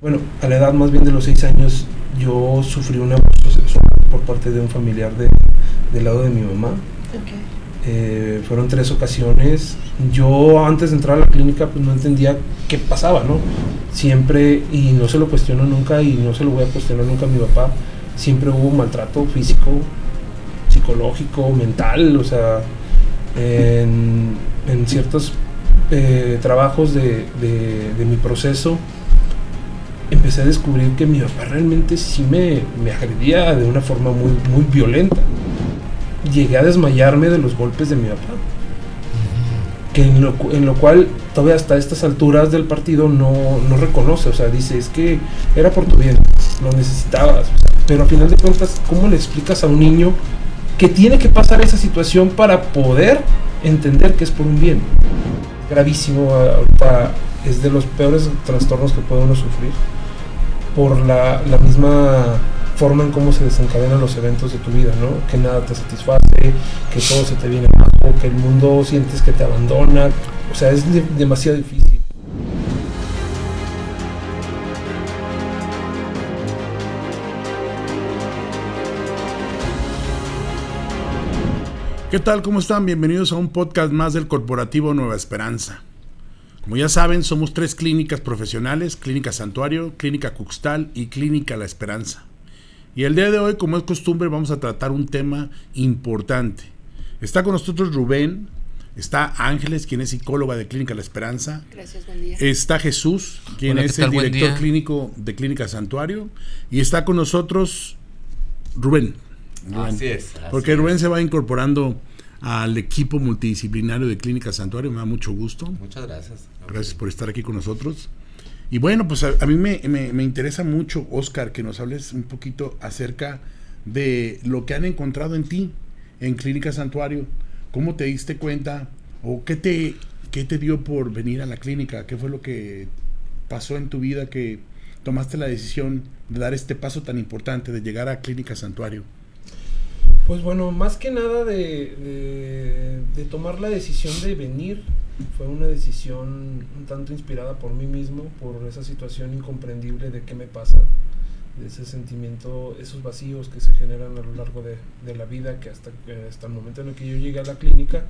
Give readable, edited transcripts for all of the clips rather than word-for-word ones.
Bueno, a la edad más bien de los 6 años, yo sufrí un abuso sexual por parte de un familiar del lado de mi mamá. Fueron 3 ocasiones. Yo antes de entrar a la clínica pues no entendía qué pasaba, ¿no? Siempre, y no se lo cuestiono nunca y no se lo voy a cuestionar nunca a mi papá, siempre hubo maltrato físico, psicológico, mental, o sea, en ciertos trabajos de mi proceso empecé a descubrir que mi papá realmente sí me agredía de una forma muy, muy violenta. Llegué a desmayarme de los golpes de mi papá, que en lo cual todavía hasta estas alturas del partido no reconoce, o sea, dice, es que era por tu bien, lo necesitabas, o sea, pero a final de cuentas, ¿cómo le explicas a un niño que tiene que pasar esa situación para poder entender que es por un bien? Gravísimo, ahorita es de los peores trastornos que puede uno sufrir, por la misma forma en cómo se desencadenan los eventos de tu vida, ¿no? Que nada te satisface, que todo se te viene abajo, que el mundo sientes que te abandona, o sea, es demasiado difícil. ¿Qué tal? ¿Cómo están? Bienvenidos a un podcast más del Corporativo Nueva Esperanza. Como ya saben, somos 3 clínicas profesionales: Clínica Santuario, Clínica Cuxtal y Clínica La Esperanza. Y el día de hoy, como es costumbre, vamos a tratar un tema importante. Está con nosotros Rubén, está Ángeles, quien es psicóloga de Clínica La Esperanza. Gracias, buen día. Está Jesús, quien es el director clínico de Clínica Santuario. Y está con nosotros Rubén. Así es. Porque Rubén se va incorporando al equipo multidisciplinario de Clínica Santuario. Me da mucho gusto. Muchas gracias. Gracias por estar aquí con nosotros. Y bueno, pues a mí me interesa mucho, Oscar, que nos hables un poquito acerca de lo que han encontrado en ti, en Clínica Santuario. ¿Cómo te diste cuenta? ¿O qué te dio por venir a la clínica? ¿Qué fue lo que pasó en tu vida que tomaste la decisión de dar este paso tan importante, de llegar a Clínica Santuario? Pues bueno, más que nada de tomar la decisión de venir, fue una decisión un tanto inspirada por mí mismo, por esa situación incomprendible de qué me pasa, de ese sentimiento, esos vacíos que se generan a lo largo de la vida, que hasta el momento en el que yo llegué a la clínica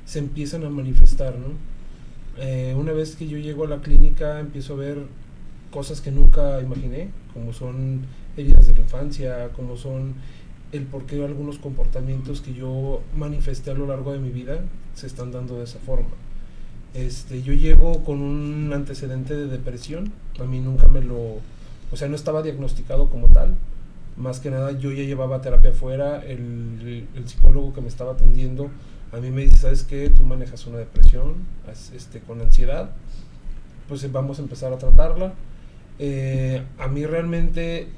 se empiezan a manifestar, ¿no? Una vez que yo llego a la clínica empiezo a ver cosas que nunca imaginé, como son heridas de la infancia, como son el por qué algunos comportamientos que yo manifesté a lo largo de mi vida se están dando de esa forma. Yo llego con un antecedente de depresión, a mí nunca o sea, no estaba diagnosticado como tal, más que nada yo ya llevaba terapia afuera, el psicólogo que me estaba atendiendo a mí me dice, ¿sabes qué? Tú manejas una depresión con ansiedad, pues vamos a empezar a tratarla. A mí realmente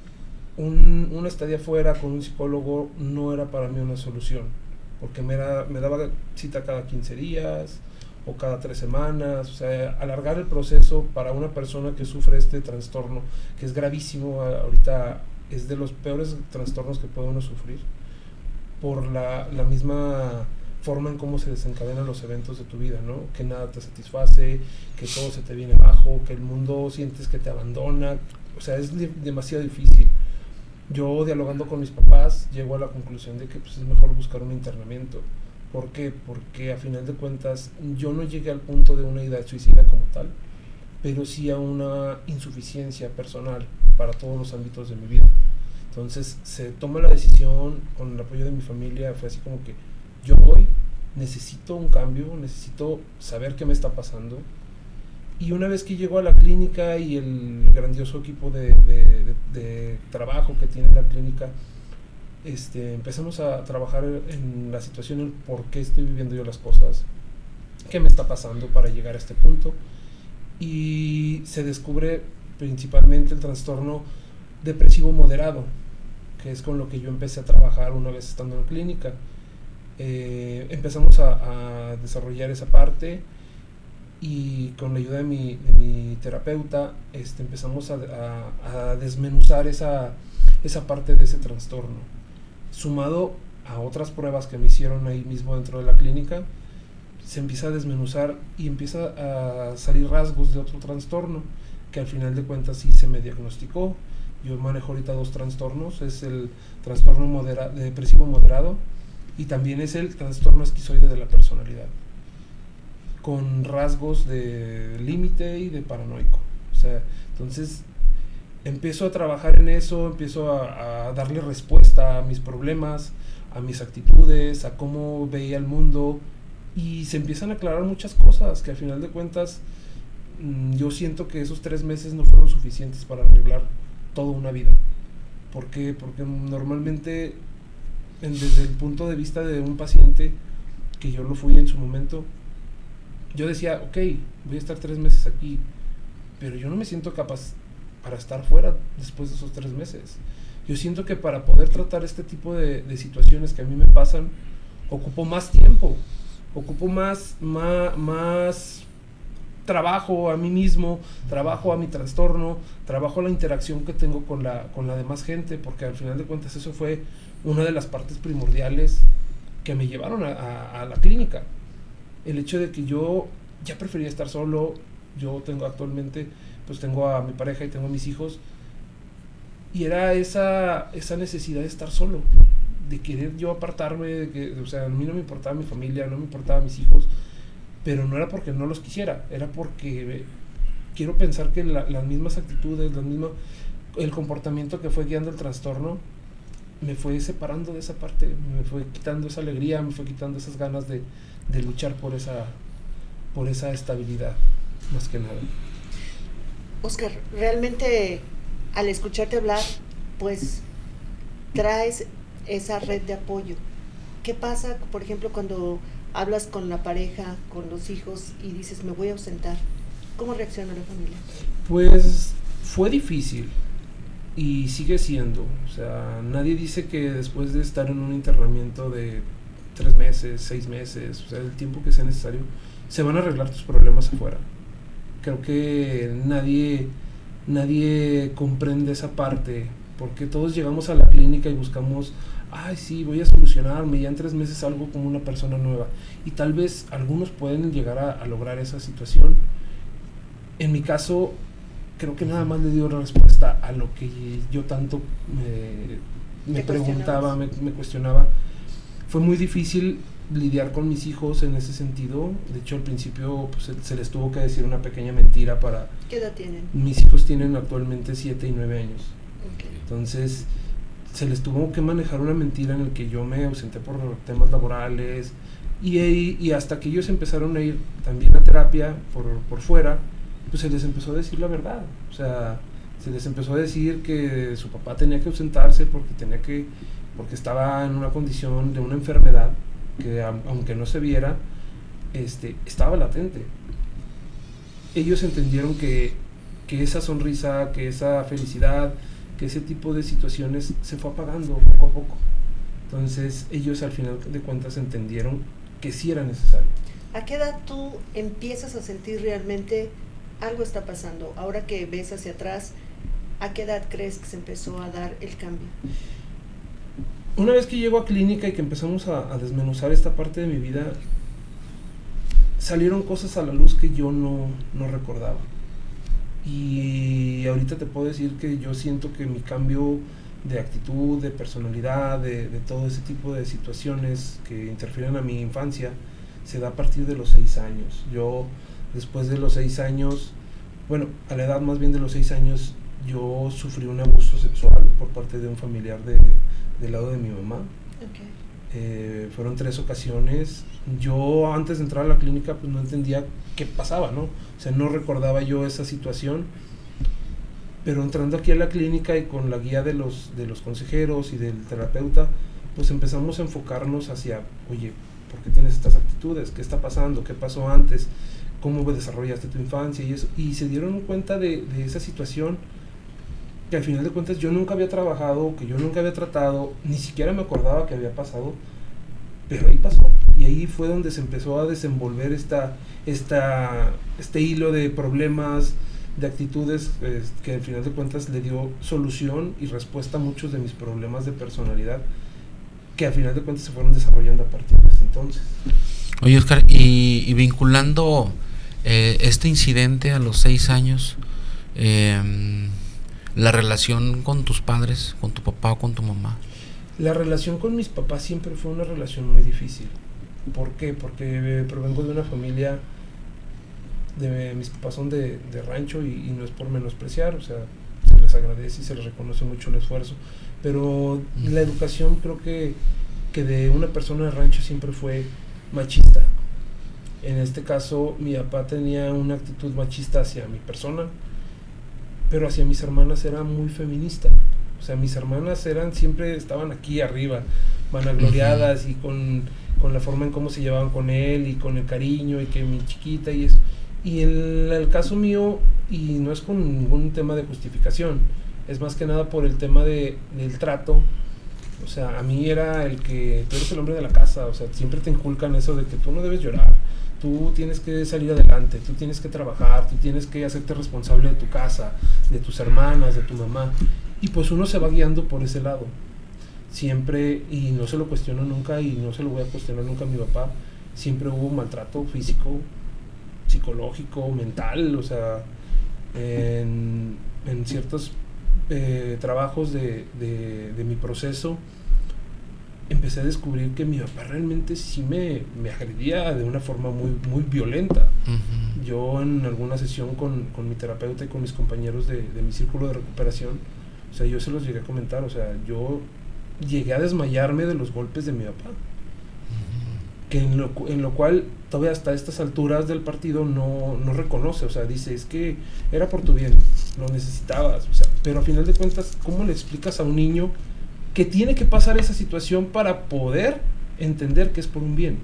una estadía afuera con un psicólogo no era para mí una solución, porque me daba cita cada 15 días o cada 3 semanas, o sea, alargar el proceso para una persona que sufre este trastorno, que es gravísimo, ahorita es de los peores trastornos que puede uno sufrir, por la misma forma en cómo se desencadenan los eventos de tu vida, ¿no? Que nada te satisface, que todo se te viene abajo, que el mundo sientes que te abandona, o sea, es demasiado difícil. Yo, dialogando con mis papás, llego a la conclusión de que pues, es mejor buscar un internamiento. ¿Por qué? Porque a final de cuentas yo no llegué al punto de una idea suicida como tal, pero sí a una insuficiencia personal para todos los ámbitos de mi vida. Entonces se toma la decisión con el apoyo de mi familia, fue así como que yo necesito un cambio, necesito saber qué me está pasando. Y una vez que llego a la clínica y el grandioso equipo de trabajo que tiene la clínica, empezamos a trabajar en la situación, el por qué estoy viviendo yo las cosas, qué me está pasando para llegar a este punto. Y se descubre principalmente el trastorno depresivo moderado, que es con lo que yo empecé a trabajar una vez estando en la clínica. Empezamos a desarrollar esa parte y con la ayuda de mi terapeuta empezamos a desmenuzar esa parte de ese trastorno, sumado a otras pruebas que me hicieron ahí mismo dentro de la clínica. Se empieza a desmenuzar y empieza a salir rasgos de otro trastorno, que al final de cuentas sí se me diagnosticó. Yo manejo ahorita 2 trastornos, es el trastorno depresivo moderado y también es el trastorno esquizoide de la personalidad, con rasgos de límite y de paranoico. O sea, entonces empiezo a trabajar en eso, empiezo a darle respuesta a mis problemas, a mis actitudes, a cómo veía el mundo, y se empiezan a aclarar muchas cosas que al final de cuentas yo siento que esos 3 meses no fueron suficientes para arreglar toda una vida. ¿Por qué? Porque normalmente desde el punto de vista de un paciente, que yo lo fui en su momento, yo decía, ok, voy a estar 3 meses aquí, pero yo no me siento capaz para estar fuera después de esos 3 meses. Yo siento que para poder tratar este tipo de situaciones que a mí me pasan, ocupo más tiempo, ocupo más trabajo a mí mismo, trabajo a mi trastorno, trabajo a la interacción que tengo con la demás gente, porque al final de cuentas eso fue una de las partes primordiales que me llevaron a la clínica. El hecho de que yo ya prefería estar solo. Yo tengo actualmente, pues tengo a mi pareja y tengo a mis hijos, y era esa necesidad de estar solo, de querer yo apartarme, de que, o sea, a mí no me importaba mi familia, no me importaba mis hijos, pero no era porque no los quisiera, era porque quiero pensar que las mismas actitudes, el comportamiento que fue guiando el trastorno me fue separando de esa parte, me fue quitando esa alegría, me fue quitando esas ganas de luchar por esa estabilidad, más que nada. Óscar, realmente al escucharte hablar, pues traes esa red de apoyo. ¿Qué pasa, por ejemplo, cuando hablas con la pareja, con los hijos y dices, me voy a ausentar? ¿Cómo reacciona la familia? Pues fue difícil y sigue siendo. O sea, nadie dice que después de estar en un internamiento de 3 meses, 6 meses, o sea, el tiempo que sea necesario, se van a arreglar tus problemas afuera. Creo que nadie comprende esa parte, porque todos llegamos a la clínica y buscamos, ay sí, voy a solucionarme, ya en 3 meses salgo como una persona nueva, y tal vez algunos pueden llegar a lograr esa situación. En mi caso, creo que nada más le dio la respuesta a lo que yo tanto me preguntaba, me cuestionaba. Fue muy difícil lidiar con mis hijos en ese sentido. De hecho, al principio pues, se les tuvo que decir una pequeña mentira para... ¿Qué edad tienen? Mis hijos tienen actualmente 7 y 9 años. Okay. Entonces, se les tuvo que manejar una mentira en el que yo me ausenté por temas laborales, y hasta que ellos empezaron a ir también a terapia por fuera, pues se les empezó a decir la verdad. O sea, se les empezó a decir que su papá tenía que ausentarse porque estaba en una condición de una enfermedad que aunque no se viera, estaba latente. Ellos entendieron que esa sonrisa, que esa felicidad, que ese tipo de situaciones se fue apagando poco a poco. Entonces ellos al final de cuentas entendieron que sí era necesario. ¿A qué edad tú empiezas a sentir realmente algo está pasando? Ahora que ves hacia atrás, ¿a qué edad crees que se empezó a dar el cambio? Una vez que llego a clínica y que empezamos a desmenuzar esta parte de mi vida, salieron cosas a la luz que yo no recordaba. Y ahorita te puedo decir que yo siento que mi cambio de actitud, de personalidad, de todo ese tipo de situaciones que interfieren a mi infancia, se da a partir de los 6 años. Yo, después de los 6 años, bueno, a la edad más bien de los 6 años, yo sufrí un abuso sexual por parte de un familiar del lado de mi mamá. Okay. Fueron 3 ocasiones. Yo antes de entrar a la clínica pues no entendía qué pasaba, ¿no? O sea, no recordaba yo esa situación, pero entrando aquí a la clínica y con la guía de los consejeros y del terapeuta, pues empezamos a enfocarnos hacia, oye, ¿por qué tienes estas actitudes? ¿Qué está pasando? ¿Qué pasó antes? ¿Cómo desarrollaste tu infancia? Y eso, y se dieron cuenta de esa situación que al final de cuentas yo nunca había trabajado, que yo nunca había tratado, ni siquiera me acordaba que había pasado, pero ahí pasó. Y ahí fue donde se empezó a desenvolver este hilo de problemas, de actitudes, que al final de cuentas le dio solución y respuesta a muchos de mis problemas de personalidad, que al final de cuentas se fueron desarrollando a partir de ese entonces. Oye, Óscar, y vinculando este incidente a los 6 años, la relación con tus padres, con tu papá o con tu mamá. La relación con mis papás siempre fue una relación muy difícil. ¿Por qué? Porque provengo de una familia, mis papás son de rancho y no es por menospreciar, o sea, se les agradece y se les reconoce mucho el esfuerzo, pero la educación creo que de una persona de rancho siempre fue machista. En este caso, mi papá tenía una actitud machista hacia mi persona, pero hacia mis hermanas era muy feminista. O sea, mis hermanas siempre estaban aquí arriba, vanagloriadas y con la forma en cómo se llevaban con él y con el cariño y que mi chiquita y eso. Y el caso mío, y no es con ningún tema de justificación, es más que nada por el tema del trato. O sea, a mí era el que tú eres el hombre de la casa, o sea, siempre te inculcan eso de que tú no debes llorar, tú tienes que salir adelante, tú tienes que trabajar, tú tienes que hacerte responsable de tu casa, de tus hermanas, de tu mamá. Y pues uno se va guiando por ese lado. Siempre, y no se lo cuestiono nunca, y no se lo voy a cuestionar nunca a mi papá, siempre hubo maltrato físico, psicológico, mental, o sea, en ciertos trabajos de mi proceso, empecé a descubrir que mi papá realmente sí me agredía de una forma muy, muy violenta. Uh-huh. Yo en alguna sesión con mi terapeuta y con mis compañeros de mi círculo de recuperación, o sea, yo se los llegué a comentar, o sea, yo llegué a desmayarme de los golpes de mi papá. Uh-huh. Que en lo cual todavía hasta estas alturas del partido no reconoce, o sea, dice, es que era por tu bien, lo necesitabas, o sea, pero a final de cuentas, ¿cómo le explicas a un niño que tiene que pasar esa situación para poder entender que es por un bien?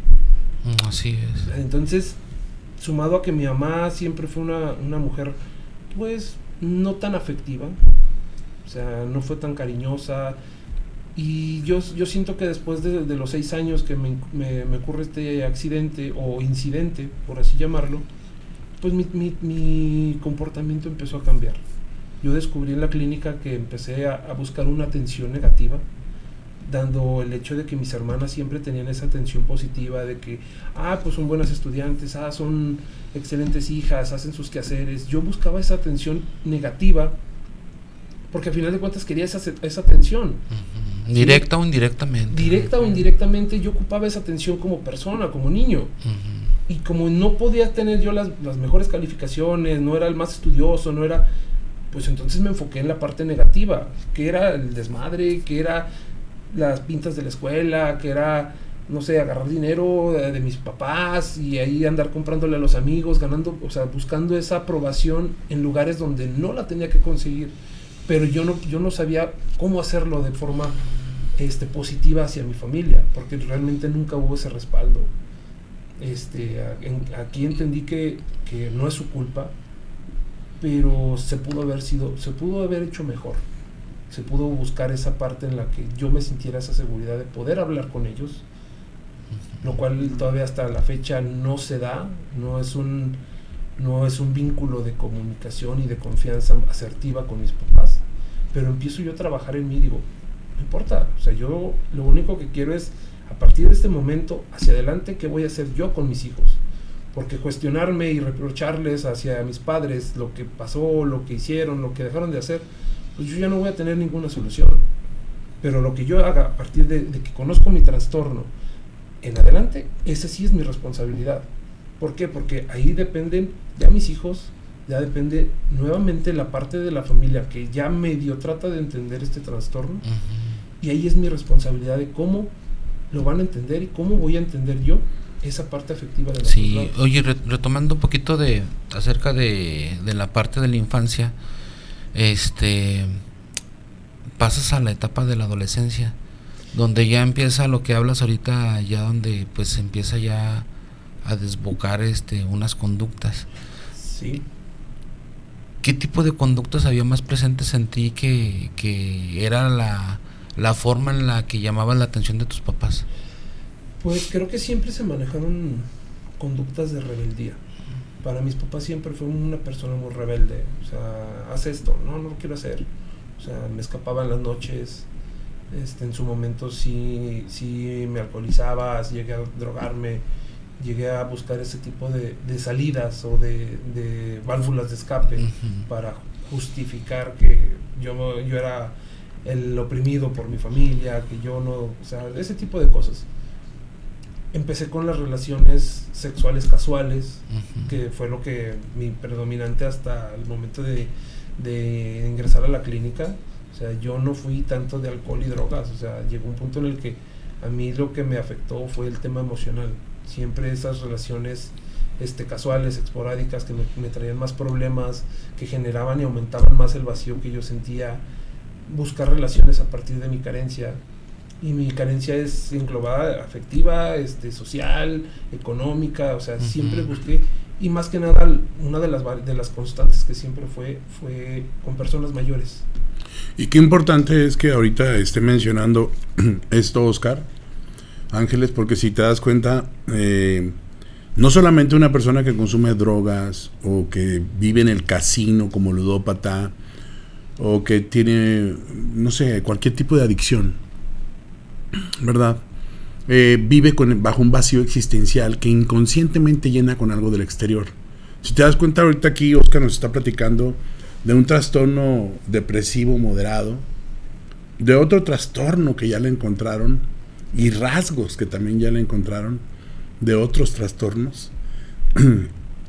Así es. Entonces, sumado a que mi mamá siempre fue una mujer, pues, no tan afectiva, o sea, no fue tan cariñosa, y yo siento que después de los 6 años que me ocurre este accidente o incidente, por así llamarlo, pues mi comportamiento empezó a cambiar. Yo descubrí en la clínica que empecé a buscar una atención negativa, dando el hecho de que mis hermanas siempre tenían esa atención positiva de que, pues son buenas estudiantes, son excelentes hijas, hacen sus quehaceres. Yo buscaba esa atención negativa porque al final de cuentas quería esa atención. Uh-huh. Directa o indirectamente. Directa o indirectamente yo ocupaba esa atención como persona, como niño. Uh-huh. Y como no podía tener yo las mejores calificaciones, no era el más estudioso, no era... Pues entonces me enfoqué en la parte negativa, que era el desmadre, que era las pintas de la escuela, que era, no sé, agarrar dinero de mis papás y ahí andar comprándole a los amigos, ganando, o sea, buscando esa aprobación en lugares donde no la tenía que conseguir. Pero yo no sabía cómo hacerlo de forma positiva hacia mi familia, porque realmente nunca hubo ese respaldo. Aquí entendí que no es su culpa, pero se pudo haber hecho mejor. Se pudo buscar esa parte en la que yo me sintiera esa seguridad de poder hablar con ellos, lo cual todavía hasta la fecha no se da, no es un vínculo de comunicación y de confianza asertiva con mis papás, pero empiezo yo a trabajar en mí, digo, no importa, o sea, yo lo único que quiero es, a partir de este momento hacia adelante, ¿qué voy a hacer yo con mis hijos? Porque cuestionarme y reprocharles hacia mis padres lo que pasó, lo que hicieron, lo que dejaron de hacer, pues yo ya no voy a tener ninguna solución. Pero lo que yo haga a partir de que conozco mi trastorno en adelante, esa sí es mi responsabilidad. ¿Por qué? Porque ahí dependen ya mis hijos, ya depende nuevamente la parte de la familia que ya medio trata de entender este trastorno. Uh-huh. Y ahí es mi responsabilidad de cómo lo van a entender y cómo voy a entender yo esa parte afectiva de la Sí, oye, retomando un poquito acerca de la parte de la infancia, pasas a la etapa de la adolescencia, donde ya empieza lo que hablas ahorita, ya donde pues empieza ya a desbocar unas conductas. Sí. ¿Qué tipo de conductas había más presentes en ti que era la forma en la que llamaban la atención de tus papás? Pues creo que siempre se manejaron conductas de rebeldía. Para mis papás siempre fue una persona muy rebelde. O sea, haz esto, no lo quiero hacer. O sea, me escapaba en las noches. En su momento sí me alcoholizaba, llegué a drogarme, llegué a buscar ese tipo de salidas o de válvulas de escape. Uh-huh. Para justificar que yo era el oprimido por mi familia, que yo no, o sea, ese tipo de cosas. Empecé con las relaciones sexuales casuales, que fue lo que mi predominante hasta el momento de ingresar a la clínica. O sea, yo no fui tanto de alcohol y drogas, o sea, llegó un punto en el que a mí lo que me afectó fue el tema emocional. Siempre esas relaciones casuales, esporádicas, que me traían más problemas, que generaban y aumentaban más el vacío que yo sentía. Buscar relaciones a partir de mi carencia, y mi carencia es englobada, afectiva, social, económica, o sea, siempre busqué, y más que nada una de las constantes que siempre fue con personas mayores. Y qué importante es que ahorita esté mencionando esto, Oscar Ángeles, porque si te das cuenta, no solamente una persona que consume drogas o que vive en el casino como ludópata o que tiene, no sé, cualquier tipo de adicción, ¿verdad? Vive bajo un vacío existencial que inconscientemente llena con algo del exterior. Si te das cuenta, ahorita aquí Oscar nos está platicando de un trastorno depresivo moderado, de otro trastorno que ya le encontraron, y rasgos que también ya le encontraron de otros trastornos.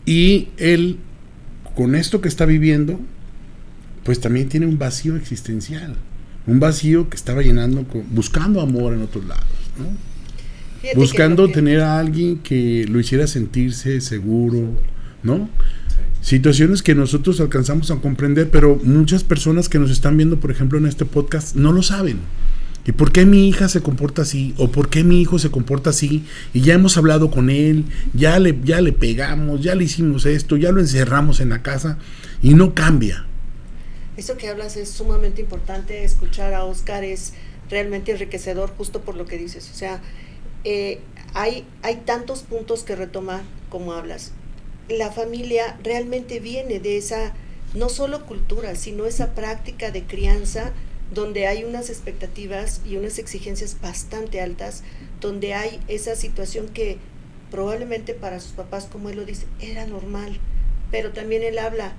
Y él, con esto que está viviendo, pues también tiene un vacío existencial, un vacío que estaba llenando buscando amor en otros lados, ¿no? Buscando tener a alguien que lo hiciera sentirse seguro, ¿no? Situaciones que nosotros alcanzamos a comprender, pero muchas personas que nos están viendo, por ejemplo, en este podcast, no lo saben. ¿Y por qué mi hija se comporta así? ¿O por qué mi hijo se comporta así? Y ya hemos hablado con él, ya le pegamos, ya le hicimos esto, ya lo encerramos en la casa y no cambia. Eso que hablas es sumamente importante. Escuchar a Oscar es realmente enriquecedor, justo por lo que dices. O sea, hay tantos puntos que retomar como hablas. La familia realmente viene de esa, no solo cultura, sino esa práctica de crianza donde hay unas expectativas y unas exigencias bastante altas, donde hay esa situación que probablemente para sus papás, como él lo dice, era normal, pero también él habla,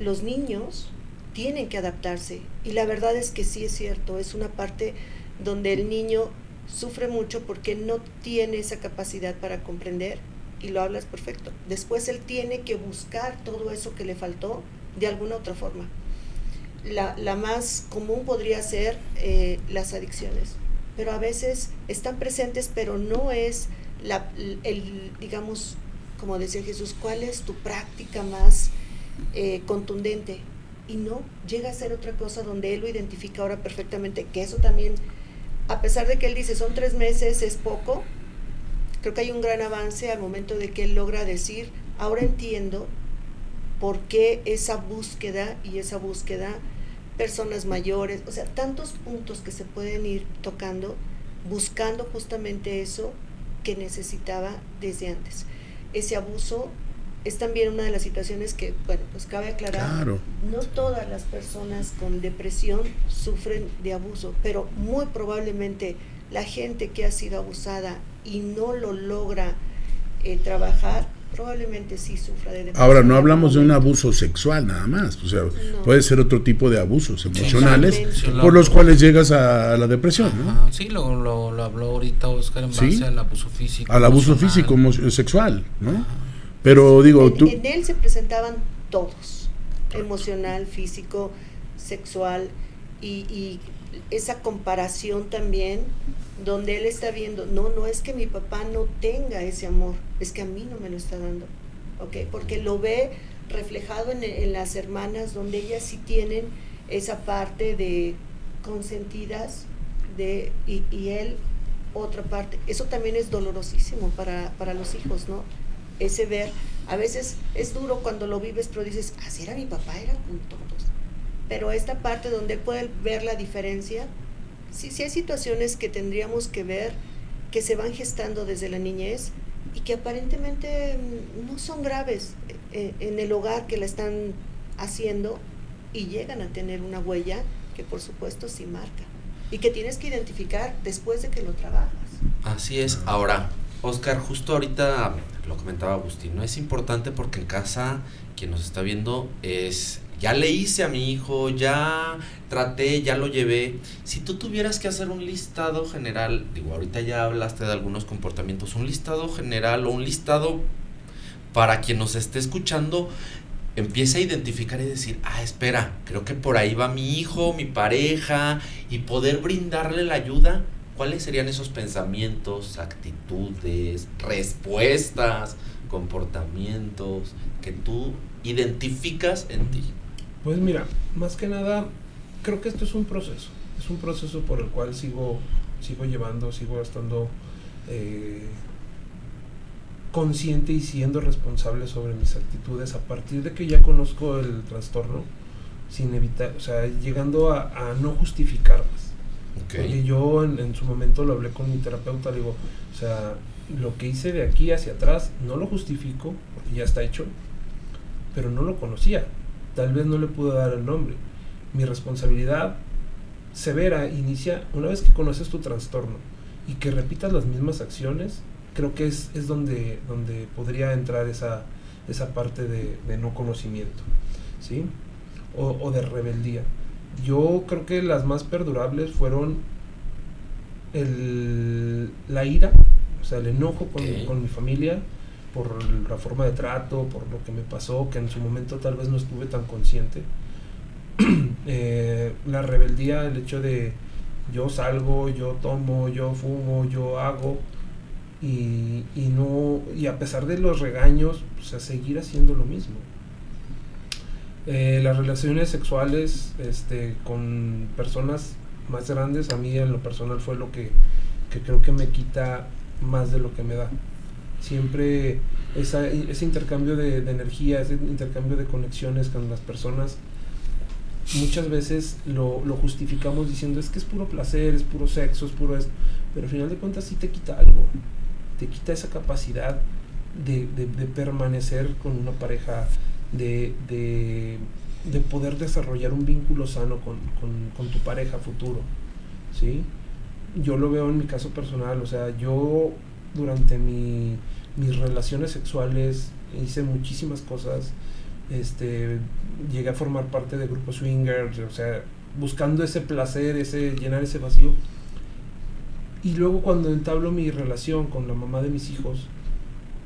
los niños tienen que adaptarse, y la verdad es que sí es cierto, es una parte donde el niño sufre mucho porque no tiene esa capacidad para comprender, y lo hablas perfecto. Después él tiene que buscar todo eso que le faltó de alguna otra forma. La más común podría ser las adicciones, pero a veces están presentes, pero no es digamos, como decía Jesús, ¿cuál es tu práctica más contundente? Y no, llega a ser otra cosa donde él lo identifica ahora perfectamente, que eso también, a pesar de que él dice son 3 meses, es poco, creo que hay un gran avance al momento de que él logra decir, ahora entiendo por qué esa búsqueda, personas mayores, o sea, tantos puntos que se pueden ir tocando, buscando justamente eso que necesitaba desde antes. Ese abuso es también una de las situaciones que, bueno, pues cabe aclarar, claro, no todas las personas con depresión sufren de abuso, pero muy probablemente la gente que ha sido abusada y no lo logra trabajar, probablemente sí sufra de depresión. Ahora, no hablamos de un abuso sexual nada más, o sea, no, puede ser otro tipo de abusos emocionales, por los cuales llegas a la depresión, ¿no? Sí, lo habló ahorita Oscar en base al abuso físico. Al abuso físico, sexual, ¿no? Pero digo, en él se presentaban todos, emocional, físico, sexual, y esa comparación también, donde él está viendo, no es que mi papá no tenga ese amor, es que a mí no me lo está dando, ¿okay? Porque lo ve reflejado en las hermanas, donde ellas sí tienen esa parte de consentidas, y él otra parte. Eso también es dolorosísimo para los hijos, ¿no? Ese ver, a veces es duro cuando lo vives, pero dices, así era mi papá, era con todos. Pero esta parte donde él puede ver la diferencia, sí hay situaciones que tendríamos que ver, que se van gestando desde la niñez y que aparentemente no son graves en el hogar que la están haciendo, y llegan a tener una huella que por supuesto sí marca y que tienes que identificar después de que lo trabajas. Así es. Ahora, Oscar, justo ahorita lo comentaba Agustín, ¿no? Es importante porque en casa quien nos está viendo es ya le hice a mi hijo, ya traté, ya lo llevé. Si tú tuvieras que hacer un listado general, digo, ahorita ya hablaste de algunos comportamientos, un listado general o un listado para quien nos esté escuchando, empiece a identificar y decir, espera, creo que por ahí va mi hijo, mi pareja, y poder brindarle la ayuda. ¿Cuáles serían esos pensamientos, actitudes, respuestas, comportamientos que tú identificas en ti? Pues mira, más que nada, creo que esto es un proceso por el cual sigo llevando, sigo estando consciente y siendo responsable sobre mis actitudes a partir de que ya conozco el trastorno, sin evitar, o sea, llegando a no justificarlas. Okay. Porque yo en su momento lo hablé con mi terapeuta, le digo, o sea, lo que hice de aquí hacia atrás no lo justifico, porque ya está hecho, pero no lo conocía, tal vez no le pude dar el nombre. Mi responsabilidad severa inicia una vez que conoces tu trastorno y que repitas las mismas acciones. Creo que es donde podría entrar esa parte de no conocimiento, ¿sí? O de rebeldía. Yo creo que las más perdurables fueron la ira, o sea, el enojo con mi familia por la forma de trato, por lo que me pasó, que en su momento tal vez no estuve tan consciente. La rebeldía, el hecho de yo salgo, yo tomo, yo fumo, yo hago, y a pesar de los regaños, pues a seguir haciendo lo mismo. Las relaciones sexuales con personas más grandes, a mí en lo personal fue lo que creo que me quita más de lo que me da. Siempre ese intercambio de energía, ese intercambio de conexiones con las personas, muchas veces lo justificamos diciendo es que es puro placer, es puro sexo, es puro esto, pero al final de cuentas sí te quita algo, te quita esa capacidad de permanecer con una pareja, de poder desarrollar un vínculo sano con tu pareja futuro, ¿sí? Yo lo veo en mi caso personal, o sea, yo durante mis relaciones sexuales hice muchísimas cosas, llegué a formar parte de grupos swingers, o sea, buscando ese placer, llenar ese vacío. Y luego cuando entablo mi relación con la mamá de mis hijos,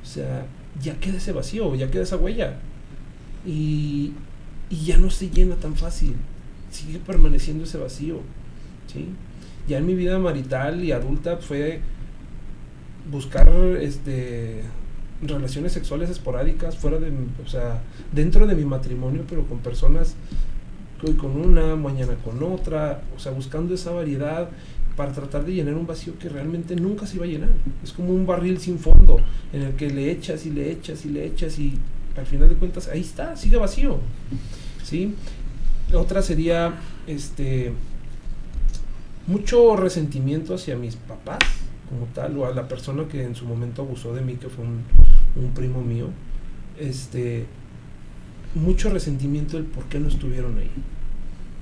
o sea, ya queda ese vacío, ya queda esa huella. Y ya no se llena tan fácil, sigue permaneciendo ese vacío, ¿sí? Ya en mi vida marital y adulta fue buscar relaciones sexuales esporádicas fuera de, o sea, dentro de mi matrimonio, pero con personas, hoy con una, mañana con otra, o sea, buscando esa variedad para tratar de llenar un vacío que realmente nunca se iba a llenar. Es como un barril sin fondo en el que le echas y le echas y le echas y al final de cuentas ahí está, sigue vacío, ¿sí? Otra sería mucho resentimiento hacia mis papás como tal, o a la persona que en su momento abusó de mí, que fue un primo mío. Mucho resentimiento del por qué no estuvieron ahí,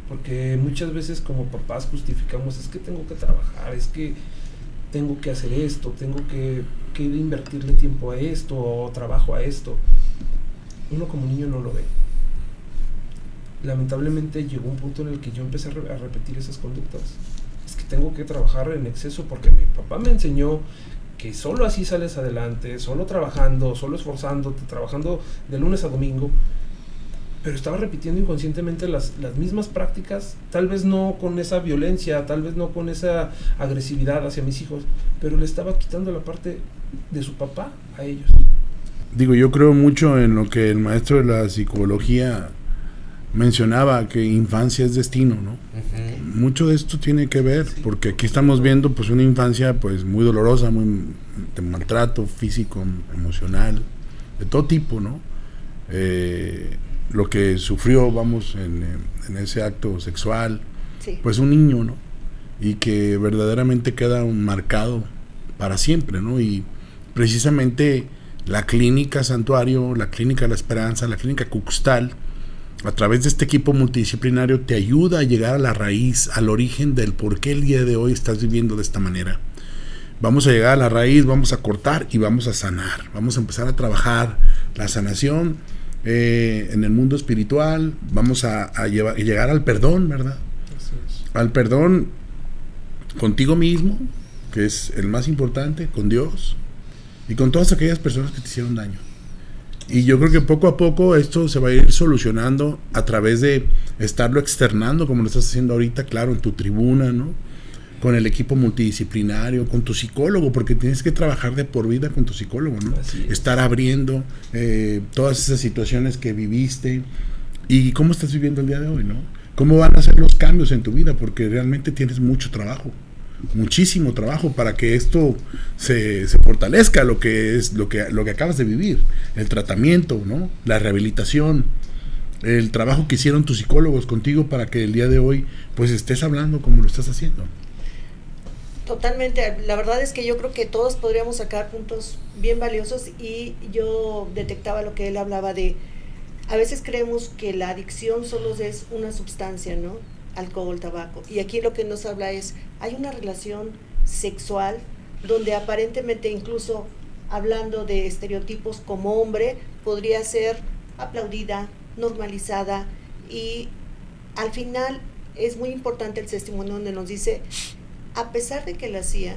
porque muchas veces como papás justificamos, es que tengo que trabajar, es que tengo que hacer esto, tengo que invertirle tiempo a esto o trabajo a esto. Uno como niño no lo ve. Lamentablemente llegó un punto en el que yo empecé a repetir esas conductas. Es que tengo que trabajar en exceso porque mi papá me enseñó que solo así sales adelante, solo trabajando, solo esforzándote, trabajando de lunes a domingo. Pero estaba repitiendo inconscientemente las mismas prácticas, tal vez no con esa violencia, tal vez no con esa agresividad hacia mis hijos, pero le estaba quitando la parte de su papá a ellos. Digo, yo creo mucho en lo que el maestro de la psicología mencionaba, que infancia es destino, ¿no? Uh-huh. Mucho de esto tiene que ver, sí, porque aquí estamos viendo pues una infancia pues muy dolorosa, muy de maltrato físico, emocional, de todo tipo, ¿no? Lo que sufrió, vamos, en ese acto sexual, sí, pues un niño, ¿no? Y que verdaderamente queda marcado para siempre, ¿no? Y precisamente la Clínica Santuario, la Clínica La Esperanza, la Clínica Cuxtal, a través de este equipo multidisciplinario te ayuda a llegar a la raíz, al origen del por qué el día de hoy estás viviendo de esta manera. Vamos a llegar a la raíz, vamos a cortar y vamos a sanar. Vamos a empezar a trabajar la sanación en el mundo espiritual, vamos a llegar al perdón, ¿verdad? Así es. Al perdón contigo mismo, que es el más importante, con Dios y con todas aquellas personas que te hicieron daño. Y yo creo que poco a poco esto se va a ir solucionando a través de estarlo externando, como lo estás haciendo ahorita, claro, en tu tribuna, ¿no? Con el equipo multidisciplinario, con tu psicólogo, porque tienes que trabajar de por vida con tu psicólogo, ¿no? Así es. Estar abriendo todas esas situaciones que viviste y cómo estás viviendo el día de hoy, ¿no? Cómo van a ser los cambios en tu vida, porque realmente tienes mucho trabajo, muchísimo trabajo para que esto se fortalezca, lo que acabas de vivir, el tratamiento, ¿no? La rehabilitación, el trabajo que hicieron tus psicólogos contigo para que el día de hoy pues estés hablando como lo estás haciendo. Totalmente, la verdad es que yo creo que todos podríamos sacar puntos bien valiosos, y yo detectaba lo que él hablaba de, a veces creemos que la adicción solo es una sustancia, ¿no? Alcohol, tabaco, y aquí lo que nos habla es, hay una relación sexual donde aparentemente, incluso hablando de estereotipos, como hombre podría ser aplaudida, normalizada, y al final es muy importante el testimonio donde nos dice, a pesar de que la hacía,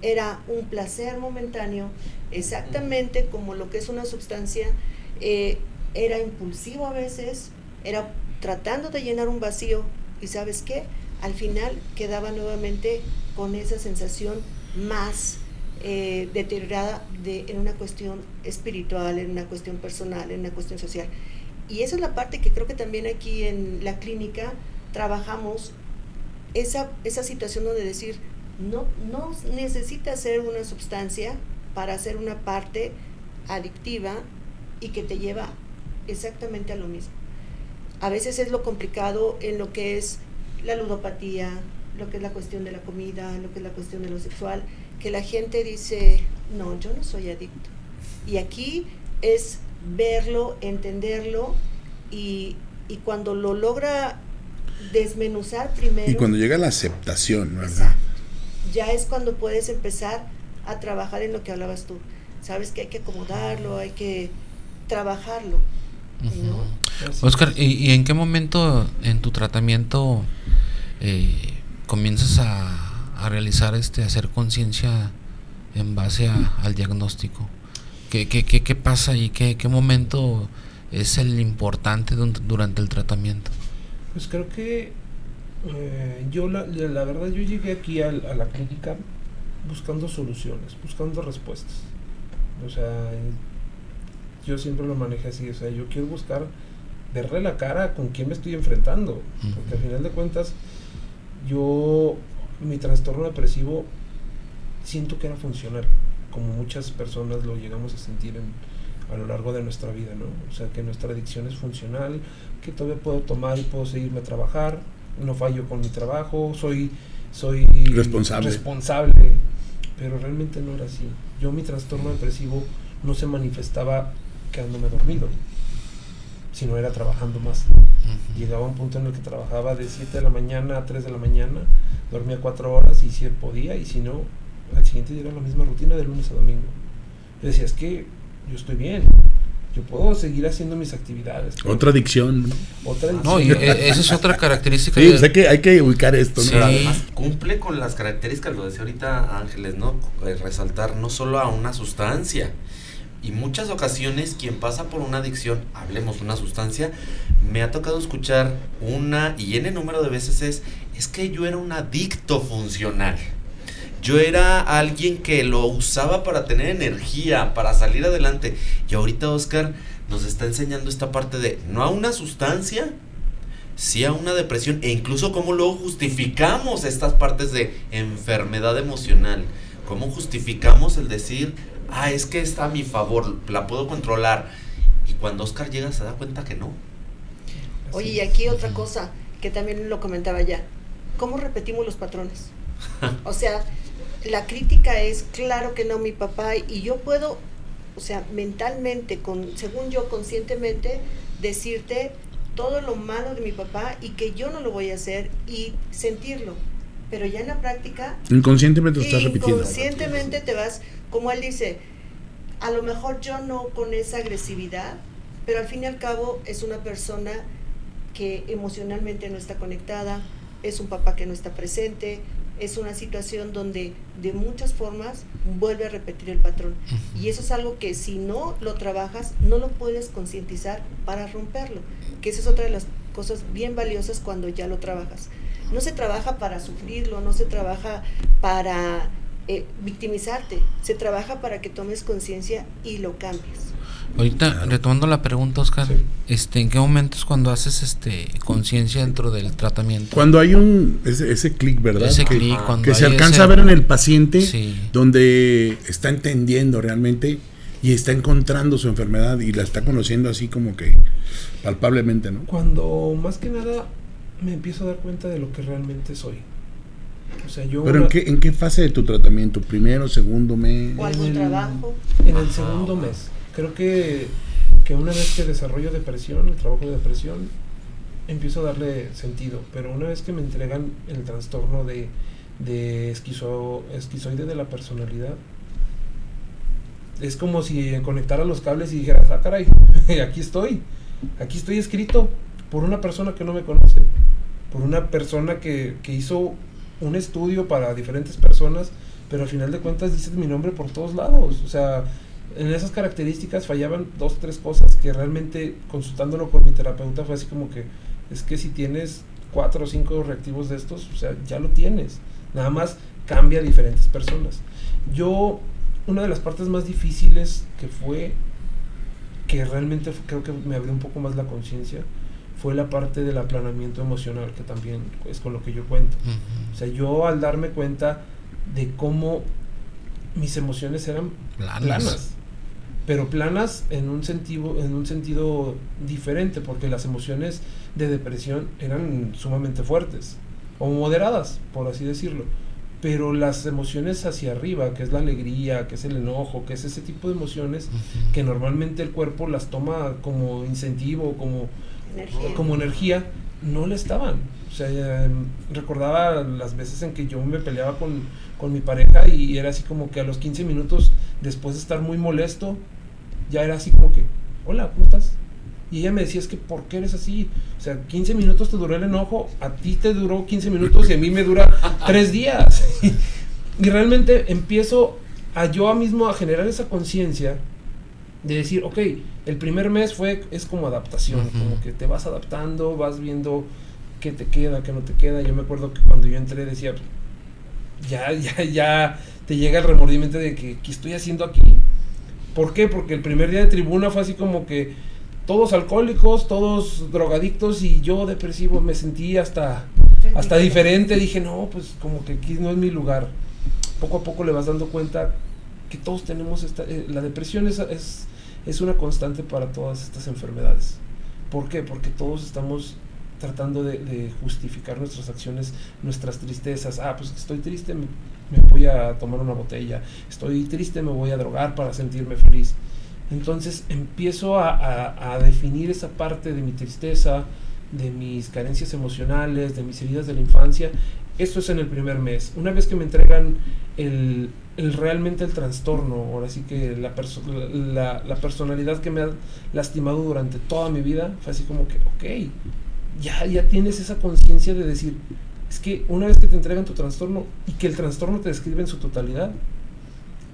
era un placer momentáneo, exactamente como lo que es una sustancia, era impulsivo a veces, era tratando de llenar un vacío, y ¿sabes qué? Al final quedaba nuevamente con esa sensación más deteriorada en una cuestión espiritual, en una cuestión personal, en una cuestión social. Y esa es la parte que creo que también aquí en la clínica trabajamos, esa situación donde decir, no necesita ser una sustancia para ser una parte adictiva y que te lleva exactamente a lo mismo. A veces es lo complicado en lo que es la ludopatía, lo que es la cuestión de la comida, lo que es la cuestión de lo sexual, que la gente dice, no, yo no soy adicto. Y aquí es verlo, entenderlo, y cuando lo logra desmenuzar primero. Y cuando llega la aceptación, ¿verdad? Exacto. Ya es cuando puedes empezar a trabajar en lo que hablabas tú. Sabes que hay que acomodarlo, hay que trabajarlo, ¿no? Oscar, ¿y en qué momento en tu tratamiento comienzas a realizar hacer conciencia en base al diagnóstico? ¿Qué pasa ahí? ¿Qué momento es el importante durante el tratamiento? Pues creo que yo la verdad yo llegué aquí a la clínica buscando soluciones, buscando respuestas. O sea, yo siempre lo manejé así, o sea, yo quiero buscar, verle la cara con quién me estoy enfrentando, porque al final de cuentas mi trastorno depresivo siento que era funcional, como muchas personas lo llegamos a sentir a lo largo de nuestra vida, ¿no? O sea, que nuestra adicción es funcional, que todavía puedo tomar y puedo seguirme a trabajar, no fallo con mi trabajo, soy responsable, pero realmente no era así. Mi trastorno depresivo no se manifestaba quedándome dormido, sino era trabajando más. Llegaba a un punto en el que trabajaba de 7 de la mañana a 3 de la mañana, dormía 4 horas y si podía, y si no, al siguiente día era la misma rutina de lunes a domingo. Yo decía, es que yo estoy bien, yo puedo seguir haciendo mis actividades. Otra adicción, ¿no? Otra adicción. No, y esa es otra característica. Sí, pues hay que ubicar esto, ¿no? Sí. Pero además cumple con las características, lo decía ahorita Ángeles, ¿no? Resaltar no solo a una sustancia. Y muchas ocasiones quien pasa por una adicción, hablemos de una sustancia, me ha tocado escuchar y N número de veces es que yo era un adicto funcional. Yo era alguien que lo usaba para tener energía, para salir adelante. Y ahorita Oscar nos está enseñando esta parte de no a una sustancia, sí a una depresión, e incluso cómo luego justificamos estas partes de enfermedad emocional. Cómo justificamos el decir, es que está a mi favor, la puedo controlar. Y cuando Oscar llega se da cuenta que no. Oye, y aquí otra cosa que también lo comentaba ya, ¿cómo repetimos los patrones? O sea, la crítica es, claro que no, mi papá, y yo puedo, o sea, mentalmente, según yo, conscientemente, decirte todo lo malo de mi papá y que yo no lo voy a hacer y sentirlo, pero ya en la práctica inconscientemente lo estás repitiendo. Inconscientemente te vas, como él dice, a lo mejor yo no con esa agresividad, pero al fin y al cabo es una persona que emocionalmente no está conectada, es un papá que no está presente, es una situación donde de muchas formas vuelve a repetir el patrón. Y eso es algo que si no lo trabajas, no lo puedes concientizar para romperlo, que esa es otra de las cosas bien valiosas cuando ya lo trabajas. No se trabaja para sufrirlo, no se trabaja para victimizarte, se trabaja para que tomes conciencia y lo cambies. Ahorita, retomando la pregunta, Oscar, Sí. ¿en qué momentos cuando haces conciencia dentro del tratamiento? Cuando hay ese clic, ¿verdad? Ese que clic, cuando que se hay alcanza ese- a ver en el paciente, Sí. donde está entendiendo realmente y está encontrando su enfermedad y la está conociendo así como que palpablemente, ¿no? Cuando más que nada me empiezo a dar cuenta de lo que realmente soy. O sea, yo Pero ¿en qué fase de tu tratamiento? ¿Primero, segundo mes? O algún trabajo. en el segundo mes. Creo que una vez que desarrollo depresión, el trabajo de depresión, empiezo a darle sentido. Pero una vez que me entregan el trastorno de esquizoide de la personalidad, es como si conectara los cables y dijeras, ah, caray, aquí estoy escrito por una persona que no me conoce, por una persona que hizo un estudio para diferentes personas, pero al final de cuentas dices mi nombre por todos lados. O sea, en esas características fallaban 2, 3 cosas que realmente, consultándolo con mi terapeuta, fue así como que, es que si tienes 4 o 5 reactivos de estos, o sea, ya lo tienes, nada más cambia a diferentes personas. Una de las partes más difíciles que realmente creo que me abrió un poco más la conciencia, fue la parte del aplanamiento emocional, que también es con lo que yo cuento. O sea, yo al darme cuenta de cómo mis emociones eran planas, pero planas en un sentido diferente, porque las emociones de depresión eran sumamente fuertes o moderadas, por así decirlo, pero las emociones hacia arriba, que es la alegría, que es el enojo, que es ese tipo de emociones que normalmente el cuerpo las toma como incentivo, como energía, no le estaban. O sea, recordaba las veces en que yo me peleaba con mi pareja y era así como que a los 15 minutos, después de estar muy molesto, ya era así como que, hola, ¿cómo estás? Y ella me decía, es que ¿por qué eres así? O sea, 15 minutos te duró el enojo, a ti te duró 15 minutos y a mí me dura 3 días. Y realmente empiezo yo mismo a generar esa conciencia de decir, ok, el primer mes es como adaptación, como que te vas adaptando, vas viendo qué te queda, qué no te queda. Yo me acuerdo que cuando yo entré decía, ya te llega el remordimiento de que, ¿qué estoy haciendo aquí? ¿Por qué? Porque el primer día de tribuna fue así como que todos alcohólicos, todos drogadictos y yo depresivo, me sentí hasta diferente. Dije, no, pues como que aquí no es mi lugar. Poco a poco le vas dando cuenta que todos tenemos la depresión es una constante para todas estas enfermedades. ¿Por qué? Porque todos estamos tratando de justificar nuestras acciones, nuestras tristezas. Pues estoy triste, me voy a tomar una botella. Estoy triste, me voy a drogar para sentirme feliz. Entonces empiezo a definir esa parte de mi tristeza, de mis carencias emocionales, de mis heridas de la infancia. Esto es en el primer mes. Una vez que me entregan realmente el trastorno, ahora sí que la personalidad que me ha lastimado durante toda mi vida, fue así como que, ok, ya tienes esa conciencia de decir, es que una vez que te entregan tu trastorno y que el trastorno te describe en su totalidad,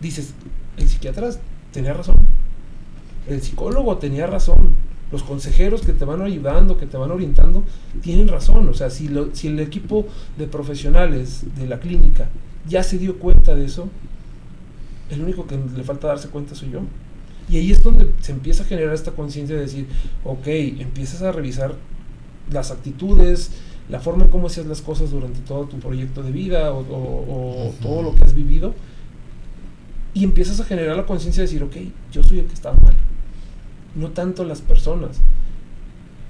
dices, el psiquiatra tenía razón, el psicólogo tenía razón, los consejeros que te van ayudando, que te van orientando, tienen razón. O sea, si el equipo de profesionales de la clínica ya se dio cuenta de eso, el único que le falta darse cuenta soy yo. Y ahí es donde se empieza a generar esta conciencia de decir, ok, empiezas a revisar las actitudes, la forma en cómo hacías las cosas durante todo tu proyecto de vida o todo lo que has vivido, y empiezas a generar la conciencia de decir, ok, yo soy el que está mal, no tanto las personas.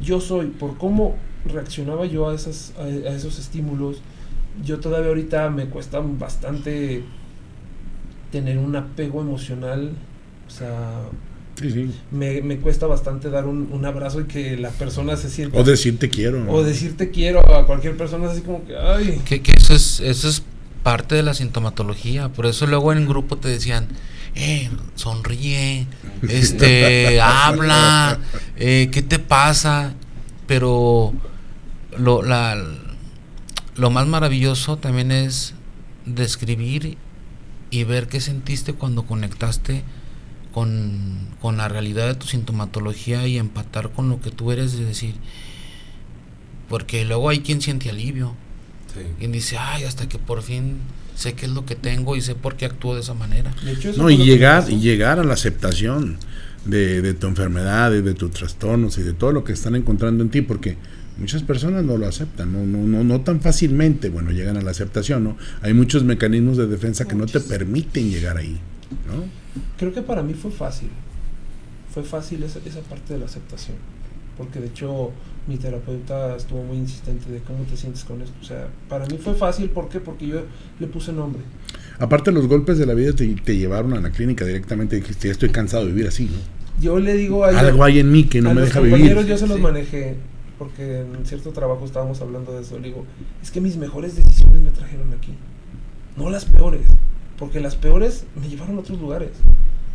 Yo soy, por cómo reaccionaba yo a esos estímulos. Yo todavía ahorita me cuesta bastante tener un apego emocional. O sea, sí. Me cuesta bastante dar un abrazo y que la persona se sienta, o decir te quiero, ¿no? o decir te quiero a cualquier persona, así como que ay, que eso es parte de la sintomatología. Por eso luego en grupo te decían, sonríe, habla, ¿qué te pasa? Pero lo más maravilloso también es describir y ver qué sentiste cuando conectaste con la realidad de tu sintomatología y empatar con lo que tú eres, de decir, porque luego hay quien siente alivio, Sí. quien dice, ay, hasta que por fin sé qué es lo que tengo y sé por qué actúo de esa manera. De hecho, eso No, fue y lo que llegar, pasó. y llegar a la aceptación de tu enfermedad, de tus trastornos y de todo lo que están encontrando en ti, porque muchas personas no lo aceptan, no tan fácilmente, bueno, llegan a la aceptación, ¿no? Hay muchos mecanismos de defensa que no te permiten llegar ahí, ¿no? Creo que para mí fue fácil esa parte de la aceptación, porque de hecho mi terapeuta estuvo muy insistente de cómo te sientes con esto. O sea, para mí fue fácil, ¿por qué? Porque yo le puse nombre. Aparte, los golpes de la vida te llevaron a la clínica directamente, dijiste, ya estoy cansado de vivir así, ¿no? Yo le digo a Algo hay en mí que no a me los deja compañeros vivir. yo se los Sí. manejé, porque en cierto trabajo estábamos hablando de eso. Le digo, es que mis mejores decisiones me trajeron aquí, no las peores, porque las peores me llevaron a otros lugares.